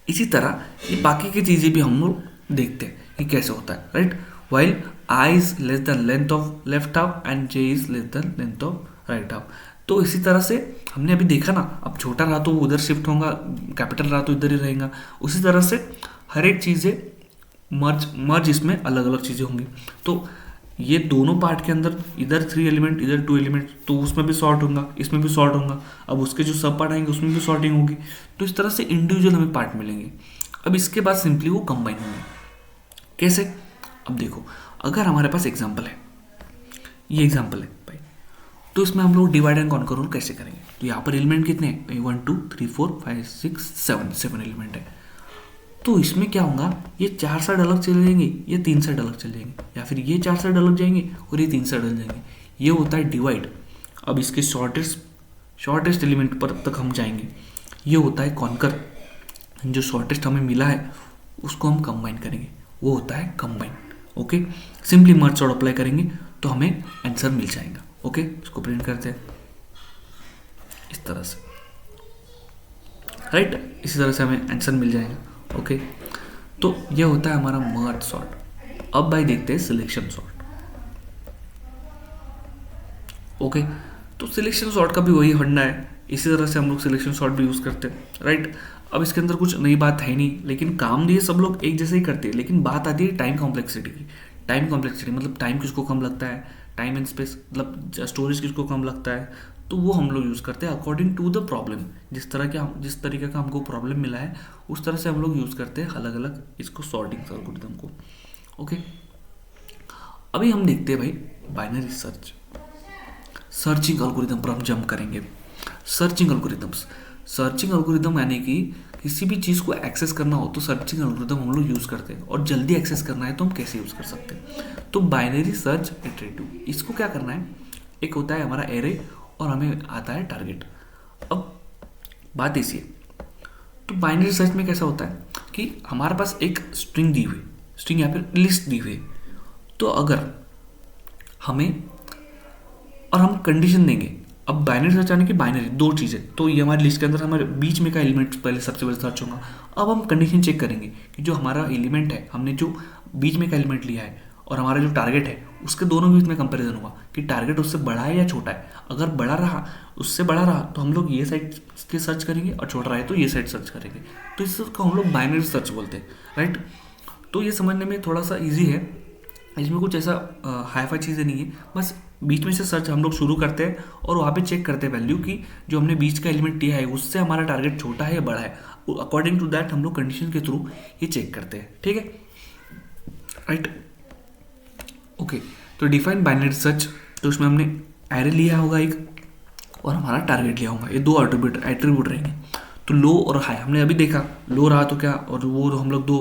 इसी तरह ये बाकी की चीजें भी हम लोग देखते हैं कि कैसे होता है, right. While I is less then length of left half and J is less then length of right half. तो इसी तरह से हमने अभी देखा ना, अब छोटा रहा तो उधर शिफ्ट होगा, कैपिटल रहा तो इधर ही रहेगा। उसी तरह से हर एक चीज़ें मर्ज इसमें अलग अलग चीज़ें होंगी। तो ये दोनों पार्ट के अंदर इधर 3 एलिमेंट, इधर 2 एलिमेंट, तो उसमें भी सॉर्ट होगा, इसमें भी सॉर्ट होगा। अब उसके जो सब पार्ट आएंगे उसमें भी सॉर्टिंग होगी। तो इस तरह से इंडिविजुअल हमें पार्ट मिलेंगे। अब इसके बाद सिंपली वो कंबाइन होंगे। कैसे? अब देखो, अगर हमारे पास एग्जाम्पल है, ये एग्जाम्पल है भाई, तो इसमें हम लोग डिवाइड एंड कॉन्कर रूल कैसे करेंगे? तो यहाँ पर एलिमेंट कितने हैं? 1 2 3 4 5 6 7 एलिमेंट है। तो इसमें क्या होगा? ये 4 साइड अलग चले जाएंगे, ये 3 साइड अलग चले जाएंगे, या फिर ये 4 साइड अलग जाएंगे और ये 3 साइड अलग जाएंगे। ये होता है डिवाइड। अब इसके शॉर्टेस्ट एलिमेंट पर तक हम जाएंगे। ये होता है कॉन्कर। जो शॉर्टेस्ट हमें मिला है उसको हम कंबाइन करेंगे, वो होता है कंबाइन। ओके, सिंपली मर्ज सॉर्ट अप्लाई करेंगे तो हमें आंसर मिल जाएगा। ओके, इसको प्रिंट करते हैं इस तरह से, राइट। इसी तरह से हमें आंसर मिल जाएगा। ओके, तो ये होता है हमारा मर्ज सॉर्ट। अब भाई देखते हैं सिलेक्शन सॉर्ट। ओके, तो सिलेक्शन सॉर्ट का भी वही फंडा है, इसी तरह से हम लोग सिलेक्शन सॉर्ट भी यूज करते हैं, राइट। अब इसके अंदर कुछ नई बात है नहीं, लेकिन काम भी सब लोग एक जैसे ही करते हैं। लेकिन बात आती है टाइम कॉम्प्लेक्सिटी की। टाइम कॉम्प्लेक्सिटी मतलब टाइम किसको कम लगता है, टाइम एंड स्पेस मतलब स्टोरेज किसको कम लगता है, तो वो हम लोग यूज़ करते हैं अकॉर्डिंग टू द प्रॉब्लम। जिस तरीके का हमको प्रॉब्लम मिला है उस तरह से हम लोग यूज़ करते हैं अलग अलग इसको सॉर्टिंग एल्गोरिथम को। ओके, अभी हम देखते हैं भाई बाइनरी सर्चिंग एल्गोरिथम पर हम जंप करेंगे। सर्चिंग एल्गोरिथम यानी कि किसी भी चीज़ को एक्सेस करना हो तो सर्चिंग एल्गोरिथम हम लोग यूज़ करते हैं, और जल्दी एक्सेस करना है तो हम कैसे यूज़ कर सकते हैं? तो बाइनरी सर्च इटरेटिव, इसको क्या करना है? एक होता है हमारा एरे और हमें आता है टारगेट। अब बात ऐसी है, तो बाइनरी सर्च में कैसा होता है कि हमारे पास एक स्ट्रिंग दी हुई, स्ट्रिंग या फिर लिस्ट दी हुई, तो अगर हमें और हम कंडीशन देंगे। अब बाइनरी सर्च यानी कि बाइनरी दो चीज़ें, तो ये हमारी लिस्ट के अंदर हमारे बीच में का एलिमेंट पहले सबसे पहले सर्च होगा। अब हम कंडीशन चेक करेंगे कि जो हमारा एलिमेंट है, हमने जो बीच में का एलिमेंट लिया है और हमारा जो टारगेट है, उसके दोनों बीच में कंपैरिजन होगा कि टारगेट उससे बड़ा है या छोटा है। अगर बड़ा रहा, उससे बड़ा रहा, तो हम लोग ये साइड के सर्च करेंगे, और छोटा रहा है तो ये साइड सर्च करेंगे। तो इसको हम लोग बाइनरी सर्च बोलते हैं, राइट। तो ये समझने में थोड़ा सा ईजी है, इसमें कुछ ऐसा हाई-फाई चीज़ें नहीं है। बस बीच में से सर्च हम लोग शुरू करते हैं और वहाँ पे चेक करते हैं वैल्यू की जो हमने बीच का एलिमेंट लिया है उससे हमारा टारगेट छोटा है या बड़ा है। अकॉर्डिंग टू दैट हम लोग कंडीशन के थ्रू ये चेक करते हैं, ठीक है, राइट। ओके, तो डिफाइन बाइनरी सर्च, तो उसमें हमने एरे लिया होगा एक और हमारा टारगेट लिया होगा, ये दो एट्रीब्यूट रहेंगे। तो लो और हाई हमने अभी देखा, लो रहा तो क्या, और वो हम लोग दो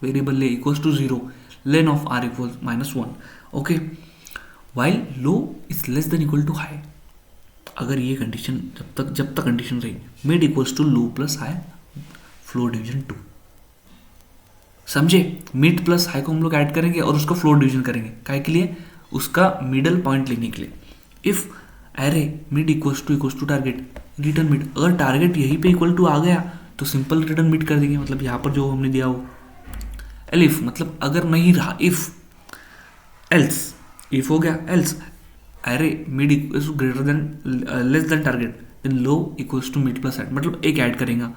वेरिएबल ले equals to 0, len of R equal -1। Okay, while low is less than equal to high, अगर ये कंडीशन जब तक कंडीशन रही, mid equals to low plus high floor division 2। समझे? मिड प्लस हाई को हम लोग ऐड करेंगे और उसको फ्लोर डिवीजन करेंगे, काय के लिए? उसका मिडल पॉइंट लेने के लिए। If array mid equals to target, return mid. अगर टारगेट यहीं पे इक्वल टू आ गया तो सिंपल रिटर्न मिड कर देंगे, मतलब यहाँ पर जो हमने दिया वो। एलिफ मतलब अगर नहीं रहा, इफ, एल्स, इफ हो गया else, array mid equals to greater than less than target, then low equals to mid plus high, मतलब एक ऐड करेंगे।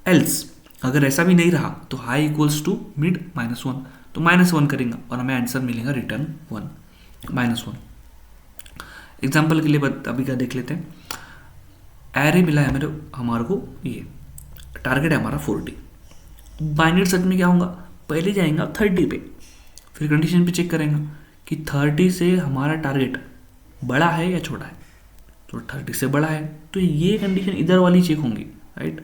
एल्स अगर ऐसा भी नहीं रहा तो हाई इक्वल्स टू मिड -1, तो -1 करेंगे और हमें आंसर मिलेगा रिटर्न 1, -1। एग्जाम्पल के लिए अभी क्या देख लेते हैं। एरे मिला है मेरे हमारे को, ये टारगेट है हमारा 40। बाइनरी सर्च में क्या होगा, पहले जाएगा 30 पे, फिर कंडीशन पे चेक करेंगे कि 30 से हमारा टारगेट बड़ा है या छोटा है। तो 30 से बड़ा है तो ये कंडीशन इधर वाली चेक होंगी, राइट।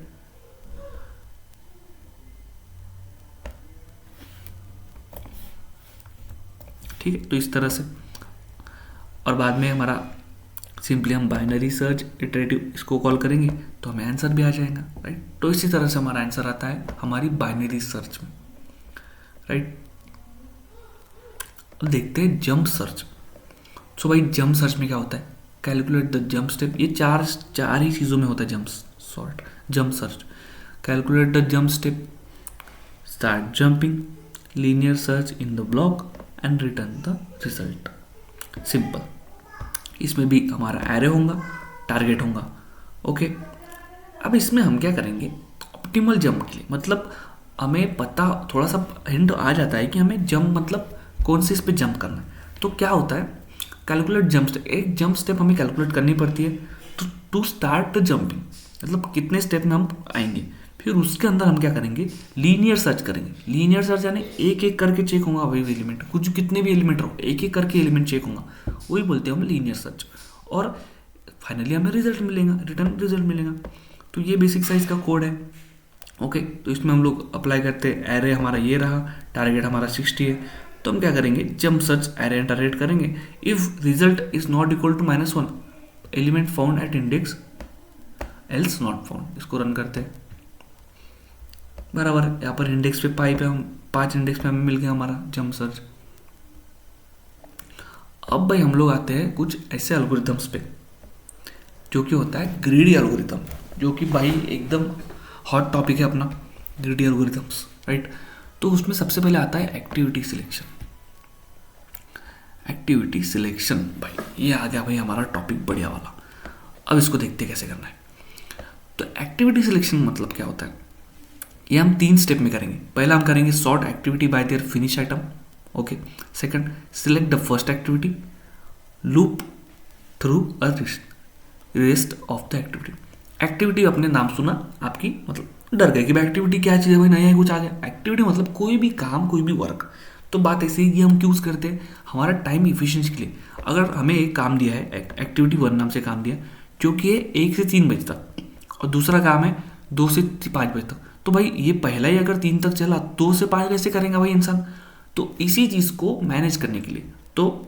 ठीक है, तो इस तरह से। और बाद में हमारा सिंपली हम बाइनरी सर्च इटरेटिव इसको कॉल करेंगे तो हमें आंसर भी आ जाएगा, राइट। तो इसी तरह से हमारा आंसर आता है हमारी बाइनरी सर्च में, राइट। अब देखते हैं जंप सर्च। सो भाई जंप सर्च में क्या होता है, कैलकुलेट द जंप स्टेप। ये चार ही चीज़ों में होता है jump search. Calculate the jump step, start jumping, linear search in the block and return the result. Simple. इसमें भी हमारा एरे होगा, टारगेट होगा, ओके। अब इसमें हम क्या करेंगे, ऑप्टिमल जंप के लिए, मतलब हमें पता थोड़ा सा हिंट आ जाता है कि हमें जंप मतलब कौन से इस पे जंप करना है। तो क्या होता है, कैलकुलेट जंप स्टेप, एक जंप स्टेप हमें कैलकुलेट करनी पड़ती है। तो टू स्टार्ट द जंपिंग मतलब कितने स्टेप में हम आएंगे, फिर उसके अंदर हम क्या करेंगे, लीनियर सर्च करेंगे। लीनियर सर्च यानी एक एक करके चेक होगा वही एलिमेंट, कुछ कितने भी एलिमेंट हो एक एक करके एलिमेंट चेक होगा, वही बोलते हैं हम लीनियर सर्च। और फाइनली हमें रिजल्ट मिलेगा, रिटर्न रिजल्ट मिलेगा। तो ये बेसिक साइज का कोड है, ओके। तो इसमें हम लोग अप्लाई करते हैं, एरे हमारा ये रहा, टारगेट हमारा 60 है, तो हम क्या करेंगे, jump search array and target करेंगे। If result is not equal to -1, element found at index else not found, इसको रन करते हैं। बराबर, यहाँ पर इंडेक्स पे पे हम 5 इंडेक्स पे हमें मिल गया हमारा जंप सर्च। अब भाई हम लोग आते हैं कुछ ऐसे एल्गोरिथम्स पे जो कि होता है ग्रीडी एल्गोरिथम, जो कि भाई एकदम हॉट टॉपिक है अपना, ग्रीडी एल्गोरिथम्स, राइट। तो उसमें सबसे पहले आता है एक्टिविटी सिलेक्शन। एक्टिविटी सिलेक्शन भाई ये आ गया भाई हमारा टॉपिक बढ़िया वाला। अब इसको देखते कैसे करना है। तो एक्टिविटी सिलेक्शन मतलब क्या होता है, ये हम 3 स्टेप में करेंगे। पहला हम करेंगे sort activity by there finish item, okay. Second, select the first activity, loop through a rest of the activity. Activity अपने नाम सुना आपकी, मतलब डर गए कि भाई एक्टिविटी क्या चीज़ है, भाई नया कुछ आ गया। एक्टिविटी मतलब कोई भी काम, कोई भी वर्क। तो बात ऐसी है कि हम क्यों करते हैं, हमारा टाइम इफिशिएंसी के लिए। अगर हमें एक काम दिया है, एक्टिविटी 1 नाम से काम दिया, जो कि है 1 से 3 बजे तक, और दूसरा काम है 2 से 5 बजे तक, तो भाई ये पहला ही अगर 3 तक चला, 2 से 5 कैसे करेंगे भाई इंसान। तो इसी चीज़ को मैनेज करने के लिए, तो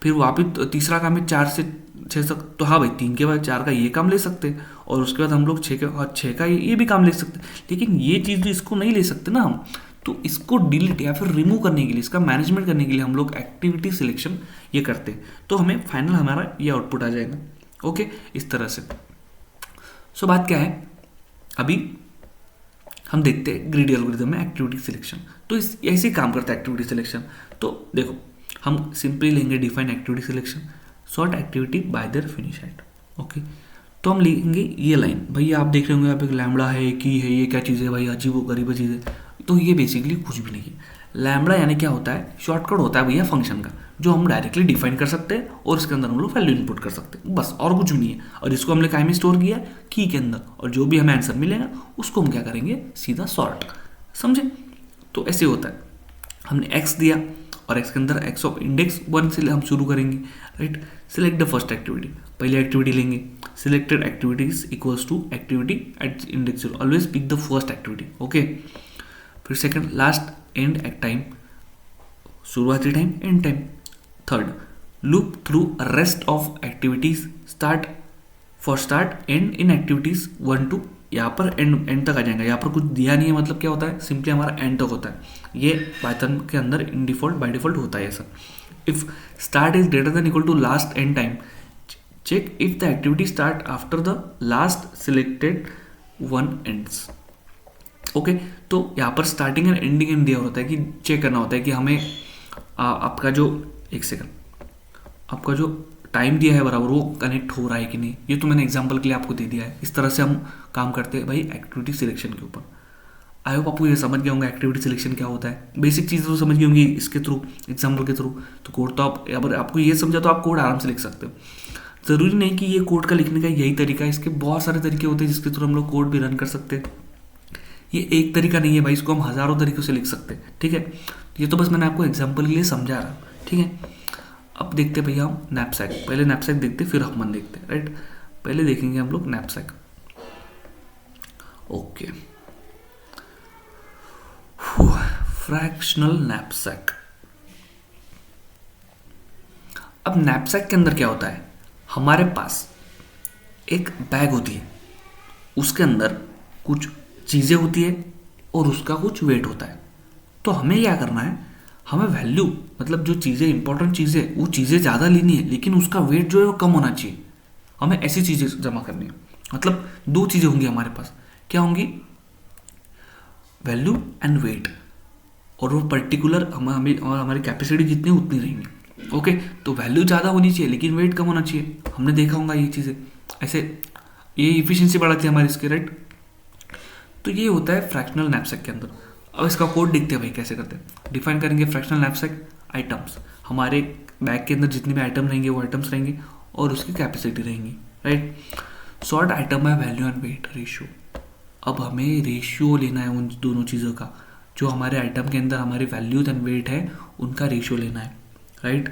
फिर वापिस तीसरा काम है 4 से 6 तक, तो हाँ भाई 3 के बाद 4 का ये काम ले सकते हैं, और उसके बाद हम लोग 6 का ये भी काम ले सकते हैं। लेकिन ये चीज़ भी इसको नहीं ले सकते ना हम, तो इसको डिलीट या फिर रिमूव करने के लिए, इसका मैनेजमेंट करने के लिए हम लोग एक्टिविटी सिलेक्शन ये करते हैं। तो हमें फाइनल हमारा ये आउटपुट आ जाएगा, ओके, इस तरह से। सो बात क्या है, अभी हम देखते हैं ग्रीडी एल्गोरिथम में एक्टिविटी सिलेक्शन। तो इस ऐसे ही काम करता है एक्टिविटी सिलेक्शन। तो देखो हम सिंपली लेंगे define activity selection, sort activity by there finish item, okay. तो हम लिखेंगे ये लाइन, भैया आप देख रहे होंगे यहाँ पे लैम्बडा है, की है, ये क्या चीज़ है भाई, अजीब गरीब चीज़ है। तो ये बेसिकली कुछ भी नहीं है। लैम्बडा यानी क्या होता है, शॉर्टकट होता है भैया फंक्शन का, जो हम डायरेक्टली डिफाइन कर सकते हैं और इसके अंदर हम लोग वैल्यू इनपुट कर सकते हैं, बस, और कुछ भी नहीं है। और इसको हमने काय में स्टोर किया, की के अंदर, और जो भी हमें आंसर मिलेगा उसको हम क्या करेंगे, सीधा सॉर्ट, समझे। तो ऐसे होता है, हमने एक्स दिया और एक्स के अंदर एक्स ऑफ इंडेक्स 1 से हम शुरू करेंगे, right. Select the first activity, पहले एक्टिविटी लेंगे। Selected activities equals to activity at index 0, always pick the first activity, okay. फिर second, last end at time, शुरुआती time, end time. Third, loop through rest of activities, start and in activities 1 to यहाँ पर and तक आ जाएगा। यहाँ पर कुछ दिया नहीं है, मतलब क्या होता है, सिंपली हमारा एंड तक होता है। ये पाइथन के अंदर इन डिफॉल्ट बाय डिफॉल्ट होता है ऐसा। If start is greater than equal to last end time, check if the activity start after the last selected one ends. Okay, तो यहाँ पर स्टार्टिंग एंड एंडिंग एंड दिया होता है कि चेक करना होता है कि हमें आपका जो, एक सेकंड, आपका जो टाइम दिया है बराबर वो कनेक्ट हो रहा है कि नहीं। ये तो मैंने एग्जांपल के लिए आपको दे दिया है। इस तरह से हम काम करते हैं भाई एक्टिविटी सिलेक्शन के ऊपर। आई होप आपको ये समझ गया होंगे एक्टिविटी सिलेक्शन क्या होता है। बेसिक चीज़ें तो समझ गई होंगी इसके थ्रू, एग्जाम्पल के थ्रू। तो कोड तो आप, अगर आपको ये समझा तो आप कोड आराम से लिख सकते हो। ज़रूरी नहीं कि ये कोड का लिखने का यही तरीका है, इसके बहुत सारे तरीके होते हैं जिसके थ्रू हम लोग कोड भी रन कर सकते हैं। ये एक तरीका नहीं है भाई, इसको हम हज़ारों तरीक़ों से लिख सकते हैं। ठीक है, ये तो बस मैंने आपको एग्जाम्पल के लिए समझा रहा। ठीक है, अब देखते भैया हम नैपसैक। पहले नैपसैक देखते फिर हफमन देखते, राइट। पहले देखेंगे हम लोग नैपसैक। Okay, fractional knapsack. अब नैपसैक के अंदर क्या होता है, हमारे पास एक बैग होती है, उसके अंदर कुछ चीज़ें होती है और उसका कुछ वेट होता है। तो हमें क्या करना है, हमें वैल्यू, मतलब जो चीज़ें इंपॉर्टेंट चीज़ें, वो चीज़ें ज़्यादा लेनी है लेकिन उसका वेट जो है वो कम होना चाहिए। हमें ऐसी चीज़ें जमा करनी है। मतलब दो चीज़ें होंगी हमारे पास, क्या होंगी, वैल्यू एंड वेट। और वो पर्टिकुलर हमें और हमारी कैपेसिटी जितनी उतनी रहेंगी। ओके, तो वैल्यू ज़्यादा होनी चाहिए लेकिन वेट कम होना चाहिए। हमने देखा होगा ये चीज़ें ऐसे, ये इफिशियंसी बढ़ाती है हमारी इसके, राइट। तो ये होता है फ्रैक्शनल नैपसैक के अंदर। अब इसका कोड दिखते हैं भाई, कैसे करते हैं। डिफाइन करेंगे फ्रैक्शनल नैपसैक आइटम्स, हमारे बैग के अंदर जितने भी आइटम रहेंगे वो आइटम्स रहेंगे और उसकी कैपेसिटी रहेंगी, राइट। सॉर्ट आइटम है वैल्यू एंड वेट रेशियो। अब हमें रेशियो लेना है उन दोनों चीज़ों का, जो हमारे आइटम के अंदर हमारी वैल्यूज एंड वेट है उनका रेशियो लेना है, राइट।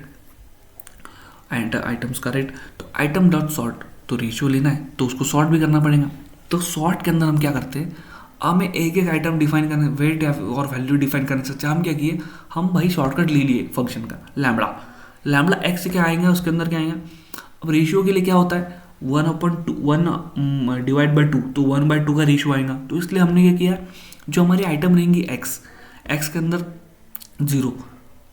एंड आइटम्स का, राइट। तो आइटम डॉट सॉर्ट, तो रेशियो लेना है तो उसको सॉर्ट भी करना पड़ेगा। तो सॉर्ट के अंदर हम क्या करते हैं, हमें एक एक आइटम डिफाइन करने, वेट या और वैल्यू डिफाइन करने से हम क्या किए, हम भाई शॉर्टकट ले लिए फंक्शन का लैम्बडा। लैम्बडा एक्स से क्या आएगा, उसके अंदर क्या आएगा। अब रेशियो के लिए क्या होता है, 1/2 डिवाइड बाई 2, तो 1/2 का रेशियो आएगा। तो इसलिए हमने क्या किया, जो हमारी आइटम रहेंगी एक्स के अंदर 0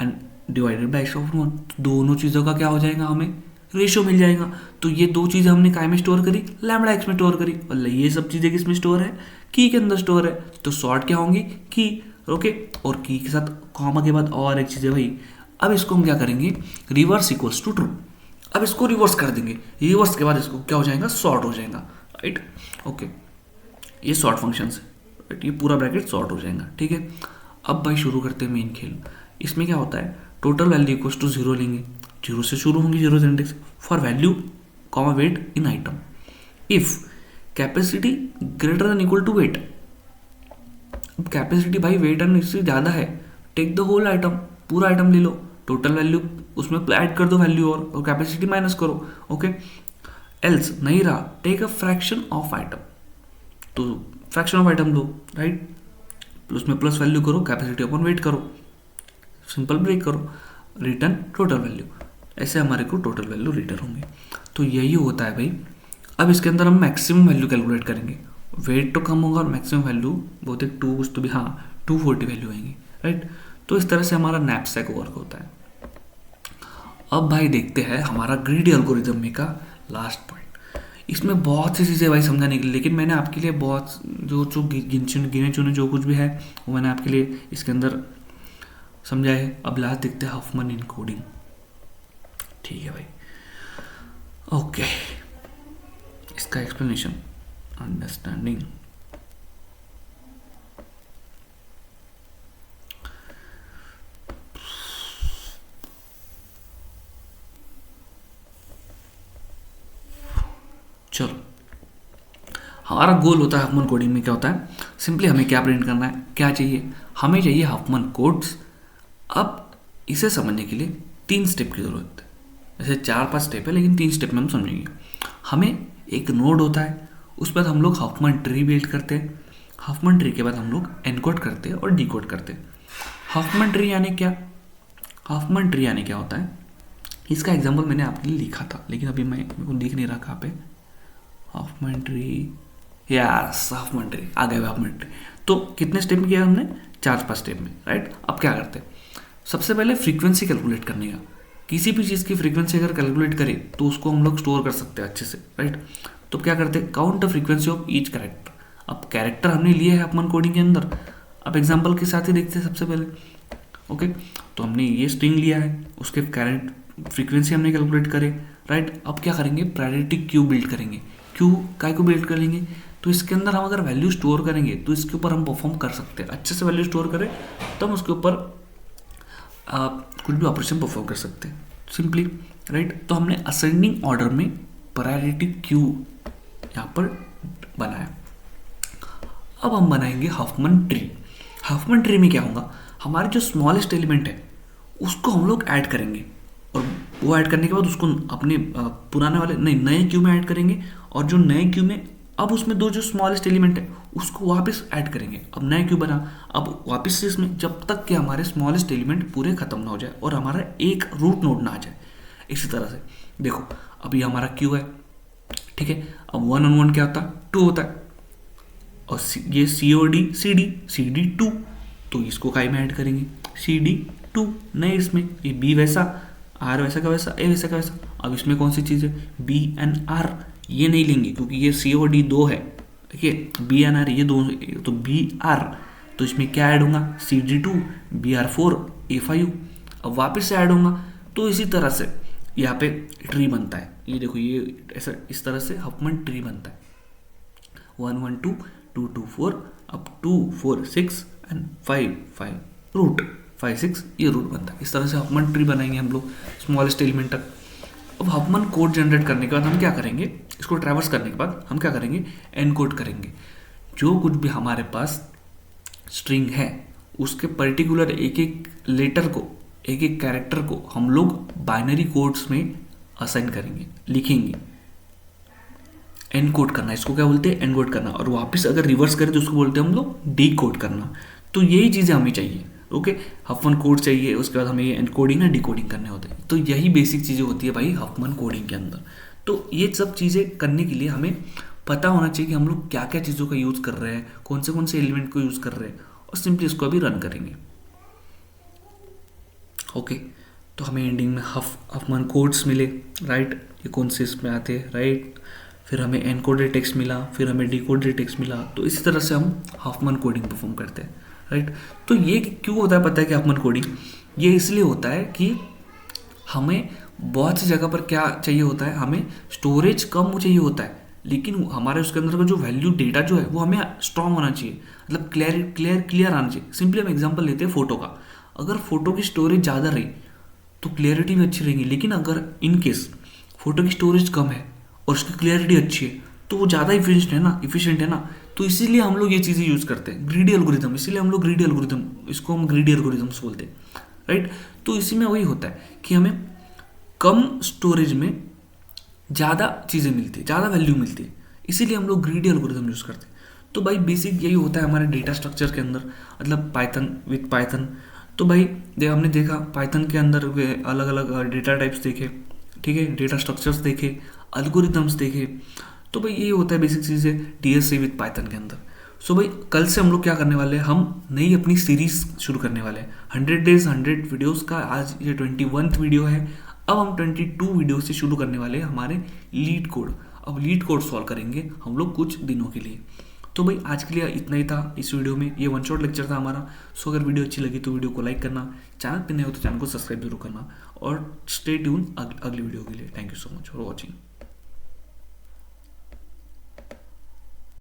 एंड डिवाइडेड बाई x(1), तो दोनों चीज़ों का क्या हो जाएगा, हमें रेशियो मिल जाएगा। तो ये दो चीज़ें हमने काय में स्टोर करी, लैम्बडा एक्स में स्टोर करी। और ये सब चीज़ें किस में स्टोर है, की के अंदर स्टोर है। तो सॉर्ट क्या होंगी, की, ओके। और की के साथ कॉमा के बाद और एक चीज़ है भाई। अब इसको हम क्या करेंगे, रिवर्स इक्वल्स टू ट्रू। अब इसको रिवर्स कर देंगे, रिवर्स के बाद इसको क्या हो जाएगा, सॉर्ट हो जाएगा, राइट। ओके, ये सॉर्ट फंक्शन है, राइट। ये पूरा ब्रैकेट सॉर्ट हो जाएगा, ठीक है। अब भाई शुरू करते हैं मेन खेल। इसमें क्या होता है, टोटल वैल्यू इक्वल्स टू 0 लेंगे, 0 से शुरू होंगी, 0 से index for value comma weight in item. If capacity greater than equal to weight, अब कैपेसिटी भाई वेट एंड इससे ज़्यादा है, टेक द होल आइटम, पूरा आइटम ले लो, टोटल वैल्यू उसमें ऐड कर दो वैल्यू और कैपेसिटी माइनस करो, ओके। एल्स नहीं रहा, take a fraction of item, तो फ्रैक्शन ऑफ आइटम लो, राइट। उसमें प्लस वैल्यू करो, कैपेसिटी अपन वेट करो, सिंपल ब्रेक करो, रिटर्न टोटल वैल्यू। ऐसे हमारे को टोटल वैल्यू रिटर्न होंगे। तो यही होता है भाई। अब इसके अंदर हम मैक्सिमम वैल्यू कैलकुलेट करेंगे, वेट तो कम होगा और मैक्सिमम वैल्यू बहुत एक 2 कुछ तो भी, हाँ 240 वैल्यू आएंगी, राइट। तो इस तरह से हमारा नैपसैक वर्क होता है। अब भाई देखते हैं हमारा ग्रीडी एल्गोरिथम में का लास्ट पॉइंट। इसमें बहुत सी चीज़ें भाई समझाने के लिए, लेकिन मैंने आपके लिए बहुत जो गिने चुने जो कुछ भी है वो मैंने आपके लिए इसके अंदर समझा है। अब लास्ट देखते हैं हफमन इनकोडिंग, ठीक है भाई। ओके, इसका एक्सप्लेनेशन, अंडरस्टैंडिंग। चलो, हमारा गोल होता है हफमन कोडिंग में क्या होता है, सिंपली हमें क्या प्रिंट करना है, क्या चाहिए, हमें चाहिए हफमन कोड्स। अब इसे समझने के लिए 3 स्टेप की ज़रूरत है। वैसे 4-5 स्टेप है लेकिन 3 स्टेप में हम समझेंगे। हमें एक नोड होता है, उस पर हम लोग हफमन ट्री बिल्ड करते हैं। हफमन ट्री के बाद हम लोग एनकोड करते हैं और डिकोड करते हैं। हफमन ट्री यानी क्या, हफमन ट्री यानी क्या होता है, इसका एग्जाम्पल मैंने आपके लिए लिखा था लेकिन अभी मेरे को दिख नहीं रहा कहाँ पे। हफमन ट्री यस, हाफमैन ट्री आ गया। हाफमैन ट्री तो कितने स्टेप में किया हमने? 4-5 स्टेप में, राइट। अब क्या करते हैं, सबसे पहले फ्रीक्वेंसी कैलकुलेट करने का। किसी भी चीज़ की फ्रीक्वेंसी अगर कैलकुलेट करें तो उसको हम लोग स्टोर कर सकते हैं अच्छे से, राइट। तो क्या करते हैं, count the frequency of each character. अब कैरेक्टर हमने लिए है हाफमैन कोडिंग के अंदर। अब एग्जांपल के साथ ही देखते हैं सबसे पहले। ओके, तो हमने ये स्ट्रिंग लिया है, उसके कैरेक्ट फ्रीक्वेंसी हमने कैलकुलेट करे, राइट। अब क्या करेंगे, प्रायोरिटी क्यू बिल्ड करेंगे। क्यू काय को बिल्ड करेंगे, तो इसके अंदर हम अगर वैल्यू स्टोर करेंगे तो इसके ऊपर हम परफॉर्म कर सकते हैं। अच्छे से वैल्यू स्टोर करें तब उसके ऊपर कुछ भी ऑपरेशन परफॉर्म कर सकते हैं सिंपली, राइट। तो हमने असेंडिंग ऑर्डर में प्रायोरिटी क्यू यहाँ पर बनाया। अब हम बनाएंगे हाफमैन ट्री। हाफमैन ट्री में क्या होगा, हमारे जो स्मॉलेस्ट एलिमेंट है उसको हम लोग ऐड करेंगे, और वो ऐड करने के बाद उसको अपने पुराने वाले नहीं नए क्यू में ऐड करेंगे, और जो नए क्यू में अब उसमें दो जो स्मॉलेस्ट एलिमेंट है उसको वापस ऐड करेंगे। अब नया क्यू बना, अब वापस से इसमें जब तक कि हमारे स्मॉलेस्ट एलिमेंट पूरे खत्म ना हो जाए और हमारा एक रूट नोड ना आ जाए। इसी तरह से देखो, अभी हमारा क्यू है, ठीक है। अब 1 on 1 क्या होता है, 2 होता है, और ये सी डी 2, तो इसको काय में ऐड करेंगे, CD2 नए इसमें। ये बी वैसा, आर वैसा का वैसा, ए वैसा का वैसा। अब इसमें कौन सी चीज़ है, BNR, ये नहीं लेंगे क्योंकि ये COD 2 है, ठीक है। BNR ये दो, तो BR, तो इसमें क्या ऐड होगा, CD2 BR4 A5। अब वापस से ऐड होगा, तो इसी तरह से यहाँ पे ट्री बनता है। ये देखो, ये ऐसा इस तरह से हाफमैन ट्री बनता है। 1 1 2 2 2 4 अब 2 4 6 एंड 5 5 रूट 5 6, ये रूट बनता है। इस तरह से हाफमैन ट्री बनाएंगे हम लोग स्मॉलेस्ट एलिमेंट तक। अब हाफमैन कोड जनरेट करने के बाद हम क्या करेंगे, इसको ट्रैवर्स करने के बाद हम क्या करेंगे, एनकोड करेंगे। जो कुछ भी हमारे पास स्ट्रिंग है उसके पर्टिकुलर एक एक लेटर को, एक एक कैरेक्टर को हम लोग बाइनरी कोड्स में असाइन करेंगे, लिखेंगे। एनकोड करना, इसको क्या बोलते हैं, एनकोड करना। और वापस अगर रिवर्स करें तो उसको बोलते हैं हम लोग डीकोड करना। तो यही चीज़ें हमें चाहिए, ओके। हाफमैन कोड चाहिए, उसके बाद हमें ये एनकोडिंग या डिकोडिंग करने होते हैं। तो यही बेसिक चीज़ें होती है भाई हाफमैन कोडिंग के अंदर। तो ये सब चीज़ें करने के लिए हमें पता होना चाहिए कि हम लोग क्या क्या चीज़ों का यूज़ कर रहे हैं, कौन से एलिमेंट को यूज़ कर रहे हैं, और सिंपली इसको अभी रन करेंगे, ओके। तो हमें एंडिंग में हाफमैन कोड्स मिले, राइट। ये कौन से इसमें आते हैं, राइट। फिर हमें एनकोडेड टेक्स्ट मिला, फिर हमें डिकोडेड टेक्स्ट मिला। तो इसी तरह से हम हाफमैन कोडिंग परफॉर्म करते हैं, राइट। तो ये क्यों होता है पता है कि हाफमैन कोडिंग ये इसलिए होता है कि हमें बहुत सी जगह पर क्या चाहिए होता है, हमें स्टोरेज कम चाहिए होता है, लेकिन हमारे उसके अंदर का जो वैल्यू डेटा जो है वो हमें स्ट्रांग होना चाहिए, मतलब क्लियर आना चाहिए। सिंपली हम एग्जांपल लेते हैं फोटो का। अगर फोटो की स्टोरेज ज़्यादा रही तो क्लियरिटी भी अच्छी रहेगी, लेकिन अगर इन केस फोटो की स्टोरेज कम है और उसकी क्लियरिटी अच्छी है तो वो ज़्यादा इफिशिएंट है ना। तो इसीलिए हम लोग ये चीज़ें यूज़ करते हैं, ग्रीडी एल्गोरिथम। इसीलिए हम लोग ग्रीडी एल्गोरिथम, इसको हम ग्रीडी एल्गोरिथम्स बोलते हैं, राइट। तो इसी में वही होता है कि हमें कम स्टोरेज में ज़्यादा चीज़ें मिलती है, ज़्यादा वैल्यू मिलती है, इसीलिए हम लोग ग्रीडी एल्गोरिथम यूज़ करते हैं। तो भाई बेसिक यही होता है हमारे डेटा स्ट्रक्चर के अंदर, मतलब पाइथन विथ पाइथन। तो भाई हमने देखा पाइथन के अंदर अलग अलग डेटा टाइप्स देखे, ठीक है, डेटा स्ट्रक्चर्स देखे, एल्गोरिथम्स देखे। तो भाई ये होता है बेसिक चीज़ें DSA विथ पाइथन के अंदर। सो भाई कल से हम लोग क्या करने वाले हैं, हम नई अपनी सीरीज शुरू करने वाले हैं 100 days 100 वीडियोस का। आज ये 21th वीडियो है। अब हम 22 वीडियो से शुरू करने वाले हैं हमारे लीड कोड। अब लीड कोड सॉल्व करेंगे हम लोग कुछ दिनों के लिए। तो भाई आज के लिए इतना ही था इस वीडियो में, ये वन शॉट लेक्चर था हमारा। सो अगर वीडियो अच्छी लगी तो वीडियो को लाइक करना, चैनल पे नए हो तो चैनल को सब्सक्राइब जरूर करना, और स्टे ट्यून अगली वीडियो के लिए। Thank you so much for watching.